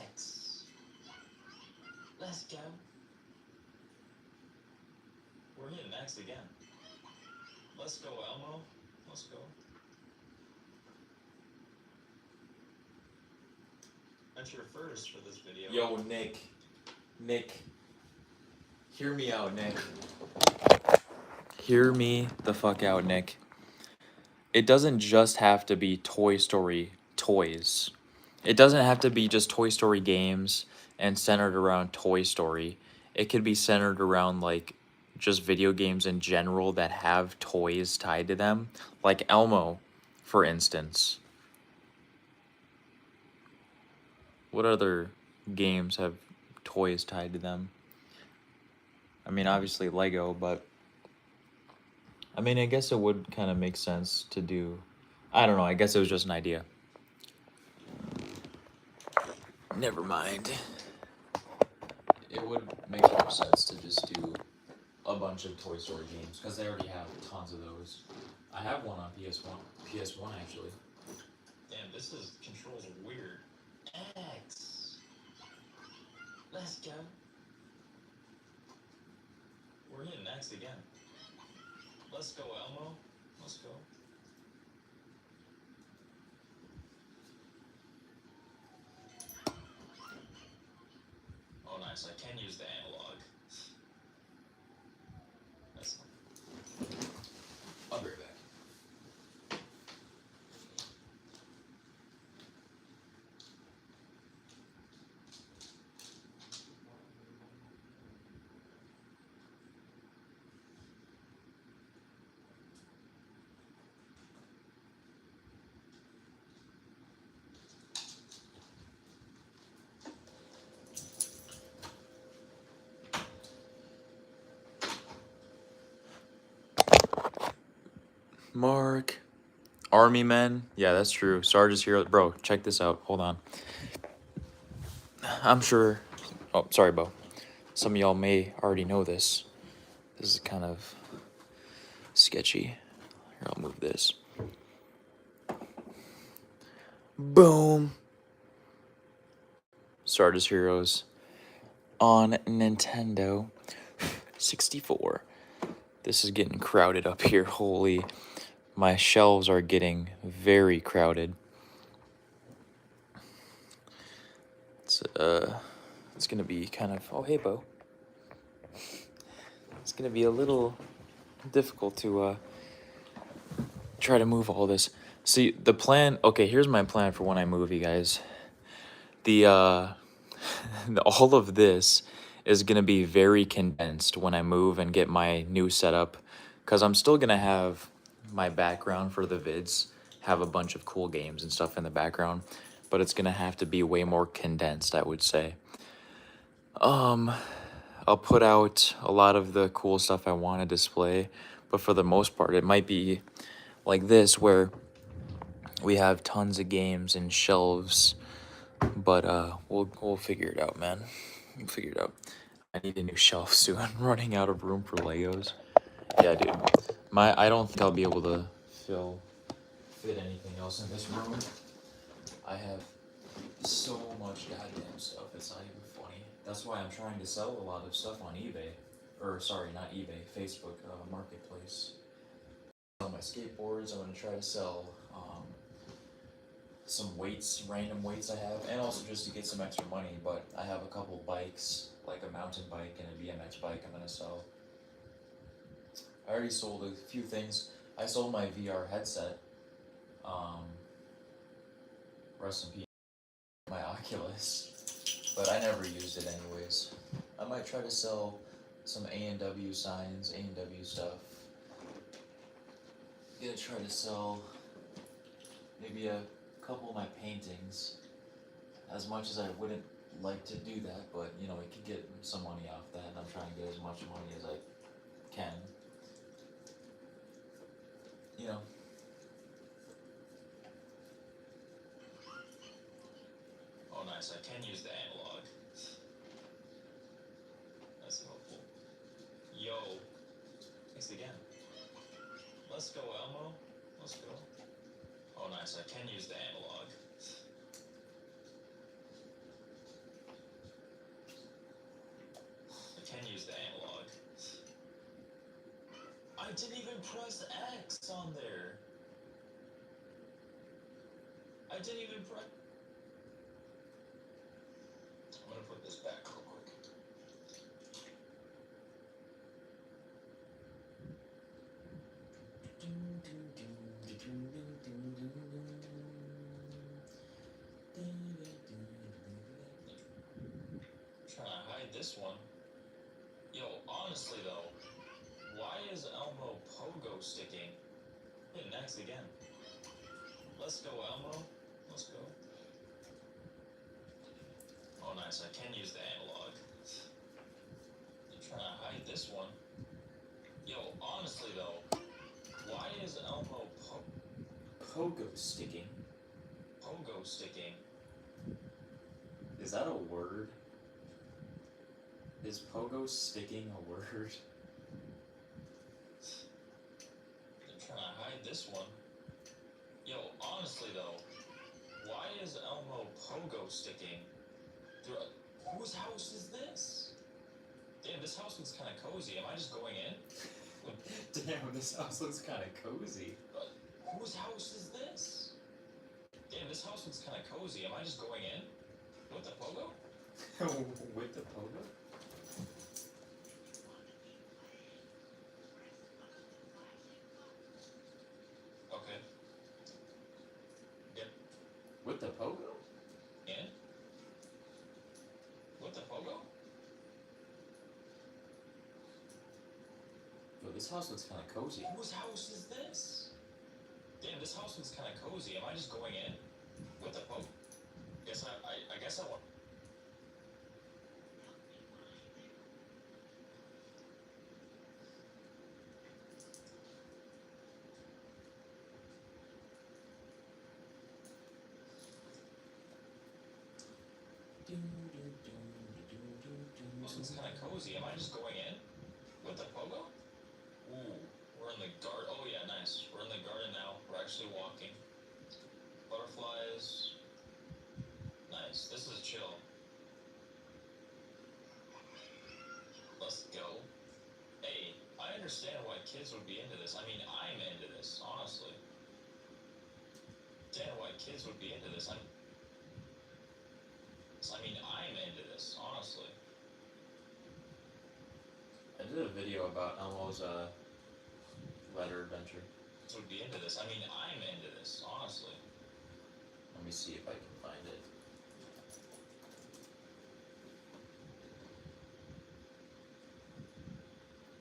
X. Let's go. We're hitting X again. Let's go, Elmo. Let's go. Venture first for this video. Yo, Nick. Nick. Hear me out, Nick. Hear me the fuck out, Nick. It doesn't just have to be Toy Story toys. It doesn't have to be just Toy Story games and centered around Toy Story. It could be centered around like just video games in general that have toys tied to them. Like Elmo, for instance. What other games have toys tied to them? I mean, obviously Lego, but I mean, I guess it would kind of make sense to do. I don't know, I guess it was just an idea. Never mind. It would make more sense to just do a bunch of Toy Story games, because they already have tons of those. I have one on PS1 actually. Damn, this controls weird. X. Let's go. We're hitting X again. Let's go, Elmo. Let's go. Oh, nice. I can use the analog. That's I'll be right back. Mark. Army men. Yeah, that's true. Sarge's Hero. Bro, check this out. Hold on. I'm sure. Oh, sorry, Bo. Some of y'all may already know this. This is kind of sketchy. Here, I'll move this. Boom. Sarge's Heroes on Nintendo 64. This is getting crowded up here. Holy. My shelves are getting very crowded. It's gonna be kind of, oh hey Bo. It's gonna be a little difficult to try to move all this. See, the plan, okay, here's my plan for when I move, you guys. All of this is gonna be very condensed when I move and get my new setup, because I'm still gonna have my background for the vids, have a bunch of cool games and stuff in the background, but it's gonna have to be way more condensed, I would say. I'll put out a lot of the cool stuff I want to display, but for the most part, it might be like this, where we have tons of games and shelves, but we'll figure it out, man. We'll figure it out. I need a new shelf soon. I'm running out of room for Legos. Yeah, dude. I don't think I'll be able to fit anything else in this room. I have so much goddamn stuff, it's not even funny. That's why I'm trying to sell a lot of stuff on eBay. Or, sorry, not eBay, Facebook Marketplace. Sell my skateboards, I'm going to try to sell some weights, random weights I have, and also just to get some extra money, but I have a couple bikes, like a mountain bike and a BMX bike I'm going to sell. I already sold a few things. I sold my VR headset. Rest in peace. ridiculous. But I never used it anyways. I might try to sell some A&W signs, A&W stuff. Gonna try to sell maybe a couple of my paintings. As much as I wouldn't like to do that, but you know, I could get some money off that, and I'm trying to get as much money as I can. You know. Oh, nice. I can use the analog. That's helpful. Yo. Thanks again. Let's go, Elmo. Let's go. Oh, nice. I can use the analog. I can use the analog. I didn't even press X on there. I didn't even press. I'm gonna put this back real quick. Trying to hide this one. Yo, honestly though, why is Elmo pogo sticking? Hit next again. Let's go, Elmo. Let's go. Oh, nice. I can use the analog. I'm trying to hide this one. Yo, honestly though, why is Elmo Pogo sticking. pogo sticking? Is that a word? Is pogo sticking a word? I'm trying to hide this one. Yo, honestly though, why is Elmo pogo sticking? Whose house is this? Damn, this house looks kind of cozy. Am I just going in? Damn, this house looks kind of cozy. Whose house is this? Damn, this house looks kind of cozy. Am I just going in? With the pogo? With the pogo? Okay. Yep. With the pogo? In? With the pogo? Yo, this house looks kind of cozy. Whose house is this? Damn, this house looks kind of cozy. Am I just going in? With the pogo? I guess I want. This looks kind of cozy. Am I just going in? With the pogo? Ooh, we're in the garden. Oh yeah, nice. We're in the garden now. We're actually walking. Butterflies. Nice. This is chill. Let's go. Hey, I understand why kids would be into this. I mean, I'm into this, honestly. Understand why kids would be into this. I'm into this, honestly. I did a video about Elmo's letter adventure. Kids would be into this. I'm into this, honestly. Let me see if I can find it.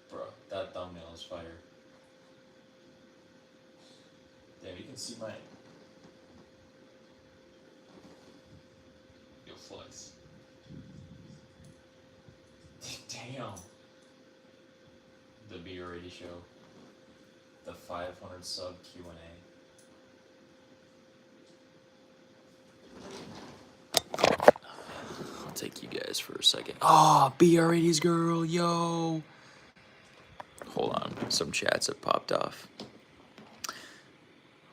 Bro, that thumbnail is fire. Damn, you can see my... Yo, flex. Damn. The B-Ready Show. The 500 sub Q&A. I'll take you guys for a second. Oh, B-Ready's girl, yo. Hold on, some chats have popped off.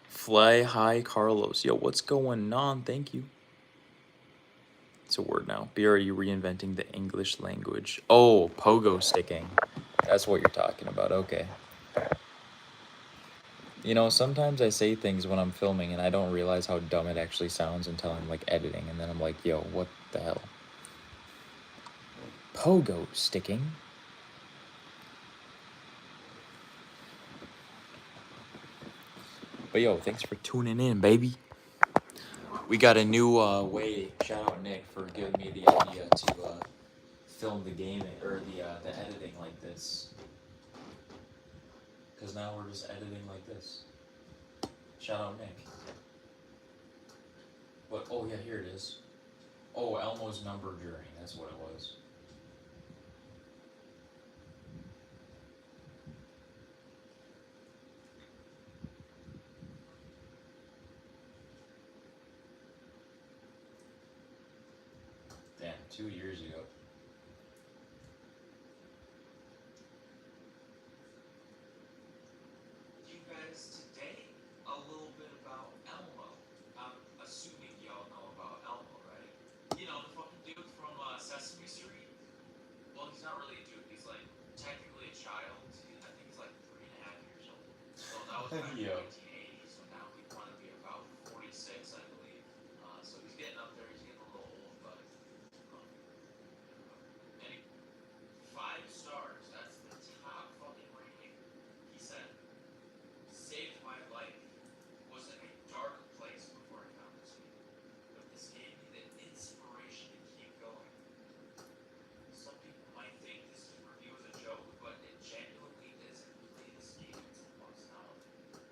Fly high Carlos. Yo, what's going on? Thank you. It's a word now. B-Ready reinventing the English language. Oh, pogo sticking. That's what you're talking about. Okay. You know, sometimes I say things when I'm filming and I don't realize how dumb it actually sounds until I'm like editing, and then I'm like, yo, what the hell? Pogo sticking? But yo, thanks for tuning in, baby. We got a new way. Shout out Nick for giving me the idea to film the gaming or the editing like this. Because now we're just editing like this. Shout out Nick. But oh yeah, here it is. Oh, Elmo's Number Journey. That's what it was. Damn, 2 years ago. You guys, today, a little bit about Elmo. I'm assuming y'all know about Elmo, right? You know, the fucking dude from Sesame Street? Well, he's not really a dude. He's like technically a child. I think he's like 3.5 years old. So that was back in Yo. 1980. So now he'd want to be about 46, I believe. So he's getting up there. He's getting a little old, but any 5 stars. That's the top fucking rating. He said, "Saved my life. Was in a dark place before I found this game, but this gave me the inspiration to keep going." Some people might think this review is a joke, but it genuinely is. Play this game into functionality.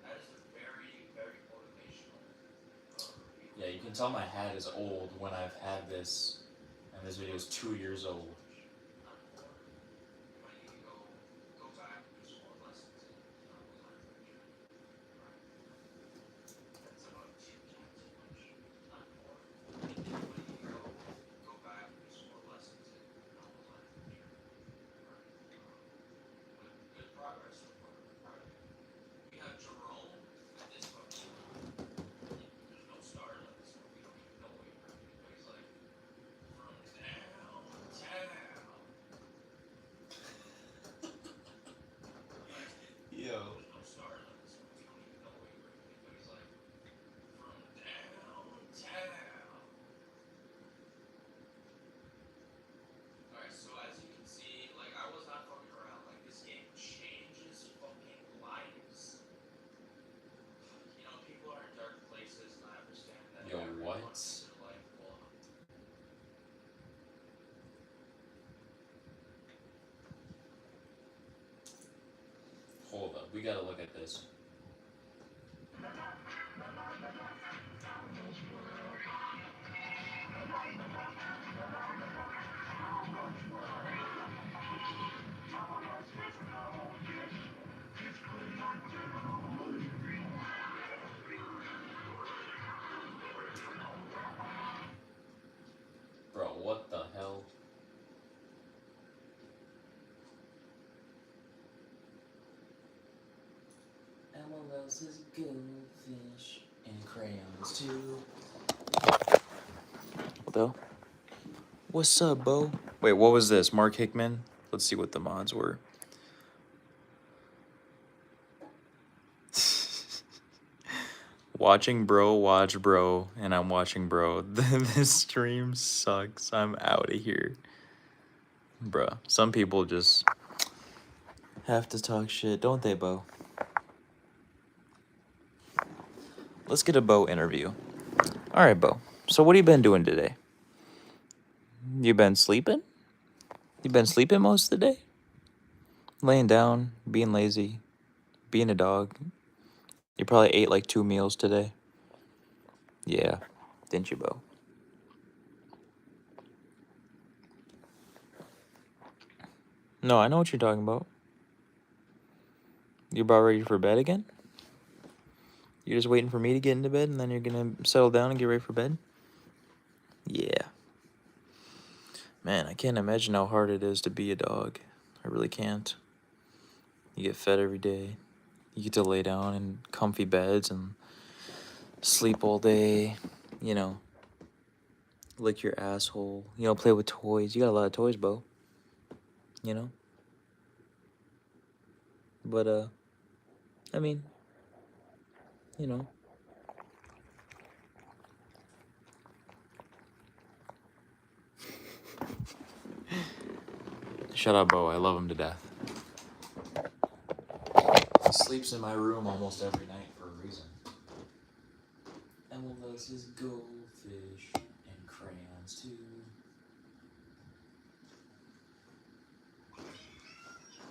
That is a very, very motivational review. Yeah, you can tell my hat is old when I've had this, and this video is 2 years old. You might need to go back and do some more lessons in design picture. Right. That's about 2 times as much, not more. You might need to go back and do some more lessons in design picture. Right. Good progress so far. Right. We have Jerome at this point. There's no stars on this one. We don't even know what you're doing. But he's like, from downtown. Yo. There's no stars on this one. We don't even know what you're doing. But he's like, from downtown. Alright, so as you can see, like, I was not fucking around. Like, this game changes fucking lives. You know, people are in dark places, and I understand that. Yo, everyone what? in their life will. Hold up, we gotta look at this. Bro, what the hell? Elmo loves his goldfish and crayons too. Though, what's up, Bo? Wait, what was this? Mark Hickman? Let's see what the mods were. Watching bro, watch bro, and I'm watching bro. This stream sucks. I'm out of here. Bruh, some people just have to talk shit, don't they, Bo? Let's get a Bo interview. Alright, Bo. So what have you been doing today? You been sleeping? You been sleeping most of the day? Laying down, being lazy, being a dog. You probably ate like 2 meals today. Yeah, didn't you, Bo? No, I know what you're talking about. You about ready for bed again? You're just waiting for me to get into bed and then you're gonna settle down and get ready for bed? Yeah. Man, I can't imagine how hard it is to be a dog. I really can't. You get fed every day. You get to lay down in comfy beds and sleep all day. You know, lick your asshole. You know, play with toys. You got a lot of toys, Bo. You know? But, I mean, you know. Shut up, Bo. I love him to death. He sleeps in my room almost every night for a reason. Emil loves his goldfish goldfish and crayons too.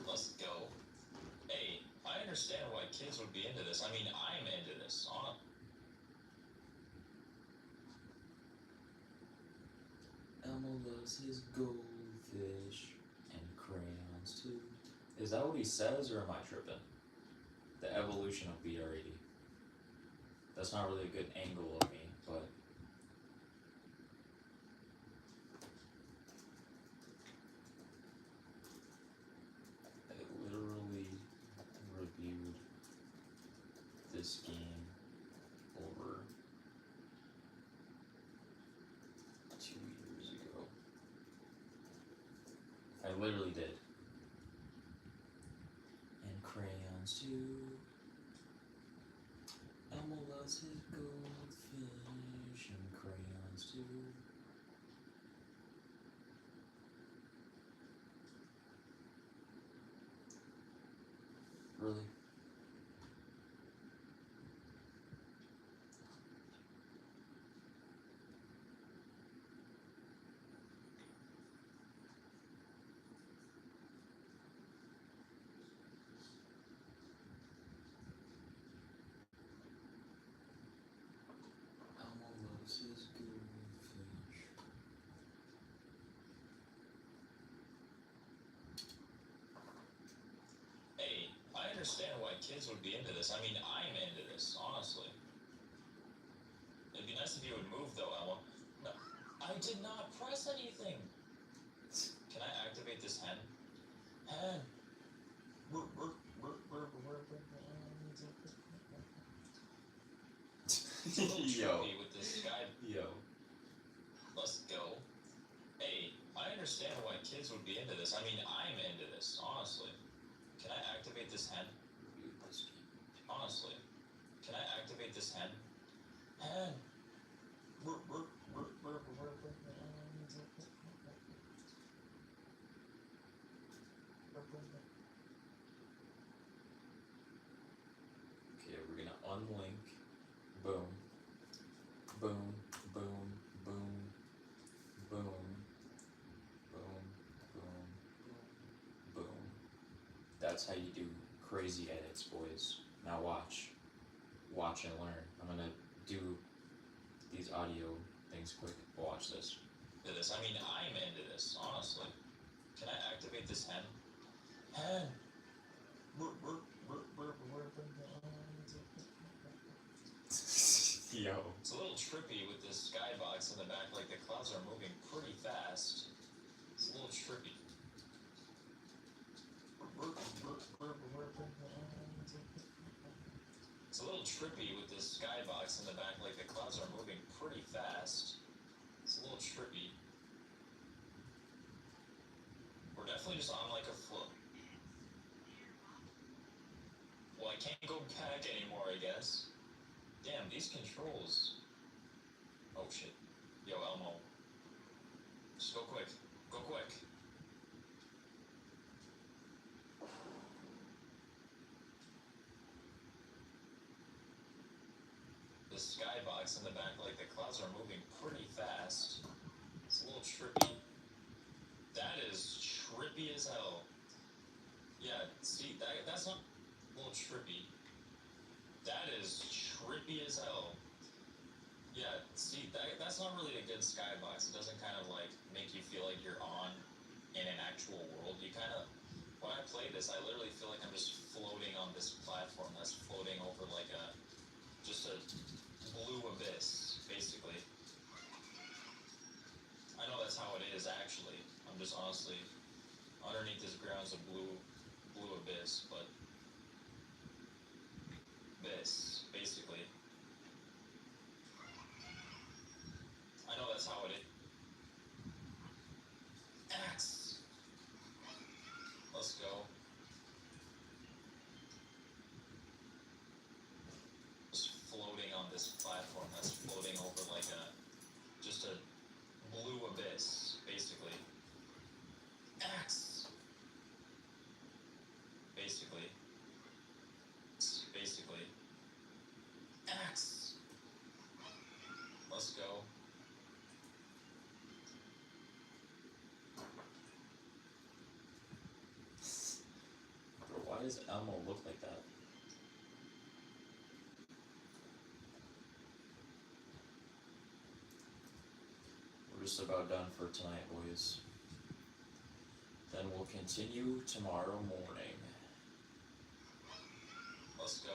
Let's go. Hey, I understand why kids would be into this. I mean, I'm into this. Elmo loves his goldfish and crayons too. Is that what he says, or am I tripping? The evolution of BR80. That's not really a good angle of me, but I literally reviewed this game over 2 years ago. I literally did. And crayons too. Elmo loves his goldfish and crayons too. Really? Elmo loves his goldfish. Hey, I understand why kids would be into this. I mean, I'm into this, honestly. It'd be nice if you would move, though, Elmo. No, I did not press anything. Can I activate this hen? Hen. It's a little trippy with this guy. Yo. Let's go. Hey, I understand why kids would be into this. I mean, I'm into this, honestly. Can I activate this hen? Honestly. Can I activate this hen? Hen. Okay, we're gonna unlink. Boom. Boom. Boom. Boom. Boom. Boom. Boom. Boom. That's how you do crazy edits, boys. Now watch. Watch and learn. I'm gonna do these audio things quick. Watch this. I mean, I'm into this, honestly. Can I activate this hen? Hen. Yo. It's a little trippy with this skybox in the back, like the clouds are moving pretty fast. It's a little trippy. It's a little trippy with this skybox in the back, like the clouds are moving pretty fast. It's a little trippy. We're definitely just on like a float. Well, I can't go back anymore, I guess. Damn, these controls. Oh shit. Yo, Elmo. Just go quick. Go quick. The skybox in the back, like the clouds are moving pretty fast. It's a little trippy. That is trippy as hell. Yeah, see, that's not a little trippy. That is trippy as hell. Yeah, see, that's not really a good skybox. It doesn't kind of like make you feel like you're on in an actual world. You kind of, when I play this, I literally feel like I'm just floating on this platform that's floating over like just a blue abyss, basically. I know that's how it is actually. I'm just honestly, underneath this ground is a blue abyss, but abyss, basically. I know that's how it is. Axe! Let's go. Just floating on this platform that's floating over like just a blue abyss, basically. Axe! Basically. Basically. Axe! Let's go. does Elmo look like that? We're just about done for tonight, boys. Then we'll continue tomorrow morning. Let's go.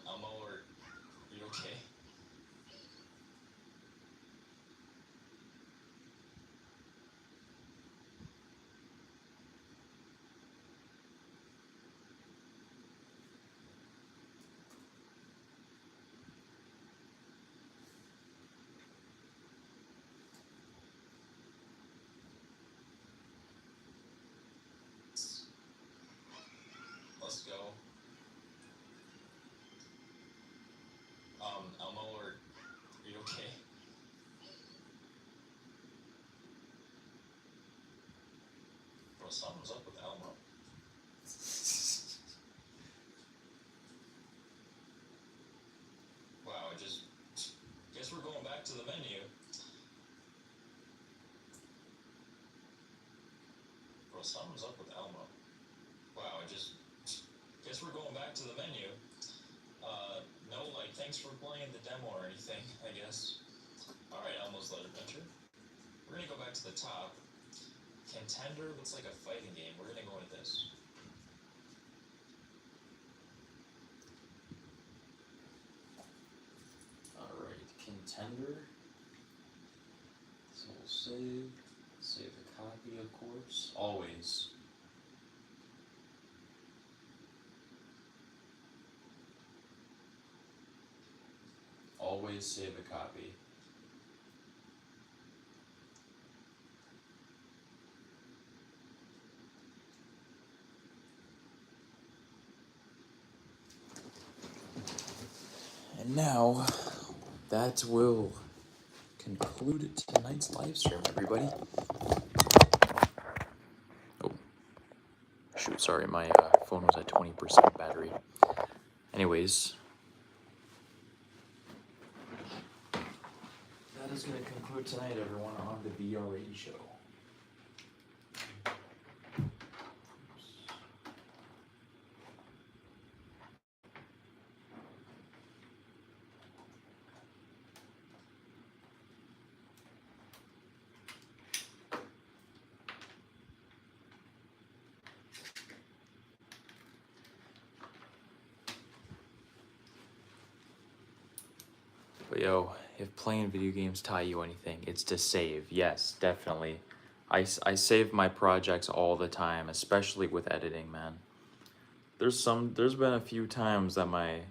Elmo, are you okay? Let's go. Elmo, are you okay? Bro, something's up with Elmo. Wow, guess we're going back to the menu. Bro, something's up with Elmo. Wow, guess we're going back to the menu. No, like, thanks for playing the demo or anything, I guess. Alright, Elmo's Lead Adventure. We're gonna go back to the top. Contender looks like a fighting game. We're gonna go with this. Alright, Contender. So we'll save the copy, of course, always. Always save a copy. And now, that will conclude tonight's live stream, everybody. Oh, shoot, sorry, my phone was at 20% battery. Anyways, that is going to conclude tonight, everyone, on the BRA show. But yo, if playing video games taught you anything, it's to save. Yes, definitely. I save my projects all the time, especially with editing, man. There's been a few times that my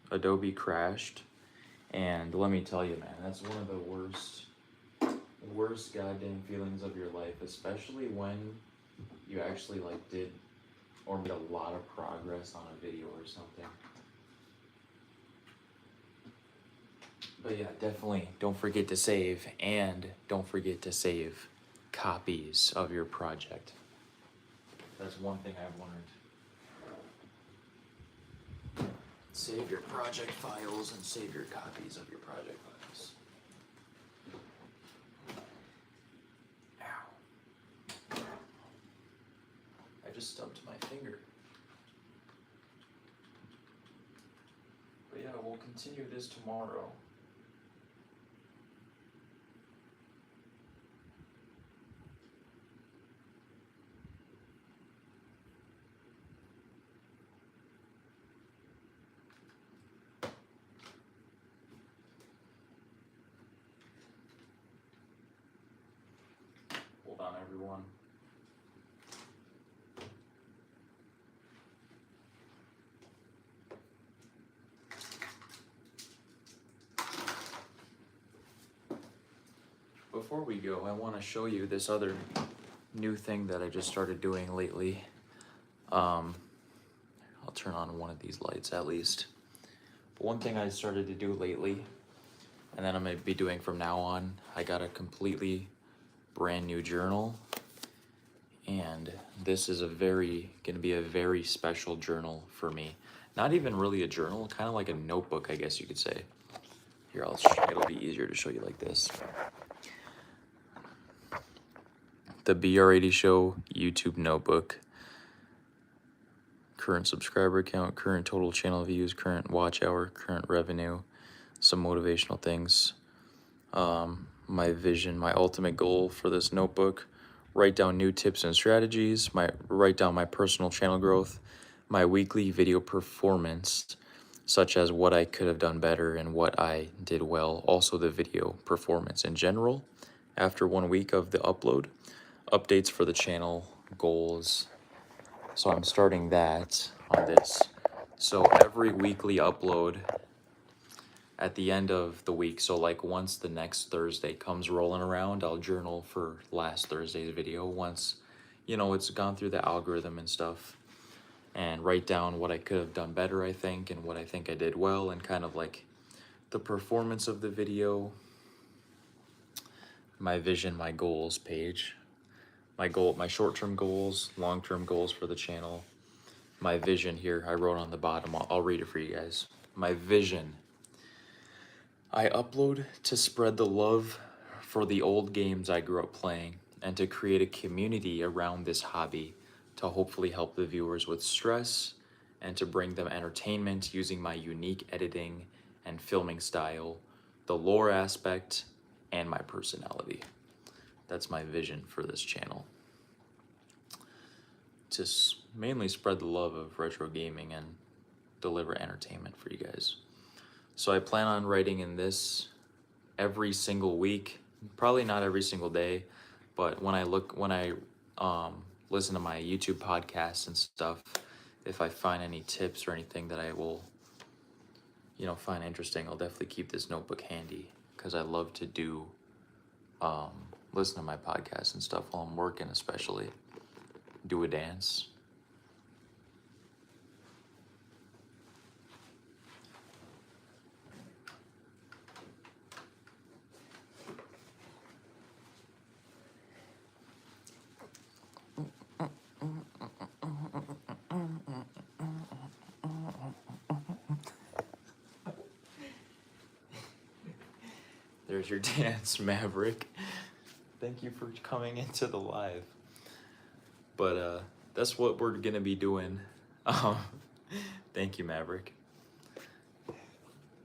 Adobe crashed, and let me tell you, man, that's one of the worst goddamn feelings of your life, especially when you actually like did or made a lot of progress on a video or something. But yeah, definitely don't forget to save, and don't forget to save copies of your project. That's one thing I've learned. Save your project files and save your copies of your project files. Ow. I just stubbed my finger. But yeah, we'll continue this tomorrow. Hold on, everyone. Before we go, I want to show you this other new thing that I just started doing lately. I'll turn on one of these lights at least. But one thing I started to do lately, and then I'm going to be doing from now on, I got a completely brand new journal. And this is going to be a very special journal for me. Not even really a journal, kind of like a notebook, I guess you could say. Here, it'll be easier to show you like this. the BR80 Show YouTube notebook. Current subscriber count, current total channel views, current watch hour, current revenue, some motivational things. My vision, my ultimate goal for this notebook. Write down new tips and strategies. Write down my personal channel growth, my weekly video performance, such as what I could have done better and what I did well. Also the video performance in general. After 1 week of the upload, updates for the channel, goals. So I'm starting that on this. So every weekly upload at the end of the week, so like once the next Thursday comes rolling around, I'll journal for last Thursday's video once, you know, it's gone through the algorithm and stuff, and write down what I could have done better, I think, and what I think I did well, and kind of like the performance of the video, my vision, my goals page, my short-term goals, long-term goals for the channel, my vision here, I wrote on the bottom, I'll read it for you guys. My vision. I upload to spread the love for the old games I grew up playing and to create a community around this hobby to hopefully help the viewers with stress and to bring them entertainment using my unique editing and filming style, the lore aspect, and my personality. That's my vision for this channel. To mainly spread the love of retro gaming and deliver entertainment for you guys. So I plan on writing in this every single week, probably not every single day, but when I listen to my YouTube podcasts and stuff, if I find any tips or anything that I will, you know, find interesting, I'll definitely keep this notebook handy because I love to do, listen to my podcasts and stuff while I'm working, especially do a dance. There's your dance, Maverick. Thank you for coming into the live. But that's what we're gonna be doing. Thank you, Maverick.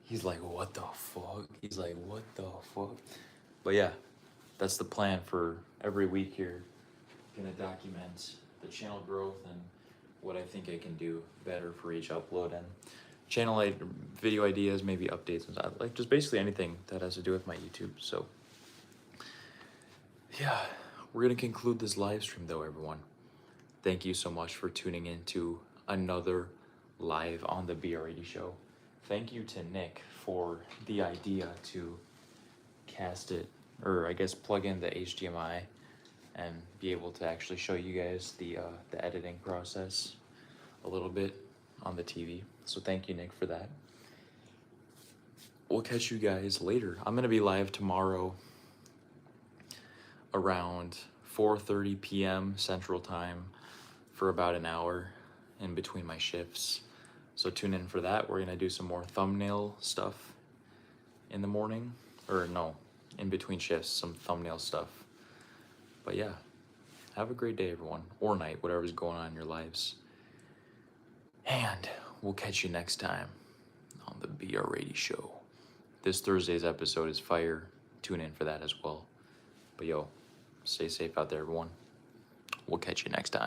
He's like, what the fuck? He's like, what the fuck? But yeah, that's the plan for every week here. Gonna document the channel growth and what I think I can do better for each upload, and channel video ideas, maybe updates and stuff, like just basically anything that has to do with my YouTube. So yeah, we're gonna conclude this live stream though, everyone. Thank you so much for tuning in to another live on the BR80 show. Thank you to Nick for the idea to cast it, or I guess plug in the HDMI and be able to actually show you guys the editing process a little bit on the TV. So thank you, Nick, for that. We'll catch you guys later. I'm gonna be live tomorrow around 4:30 p.m. Central Time for about an hour in between my shifts. So tune in for that. We're gonna do some more thumbnail stuff in the morning, or no, in between shifts, some thumbnail stuff. But yeah, have a great day, everyone, or night, whatever's going on in your lives. And we'll catch you next time on the BR80 show. This Thursday's episode is fire. Tune in for that as well. But yo, stay safe out there, everyone. We'll catch you next time.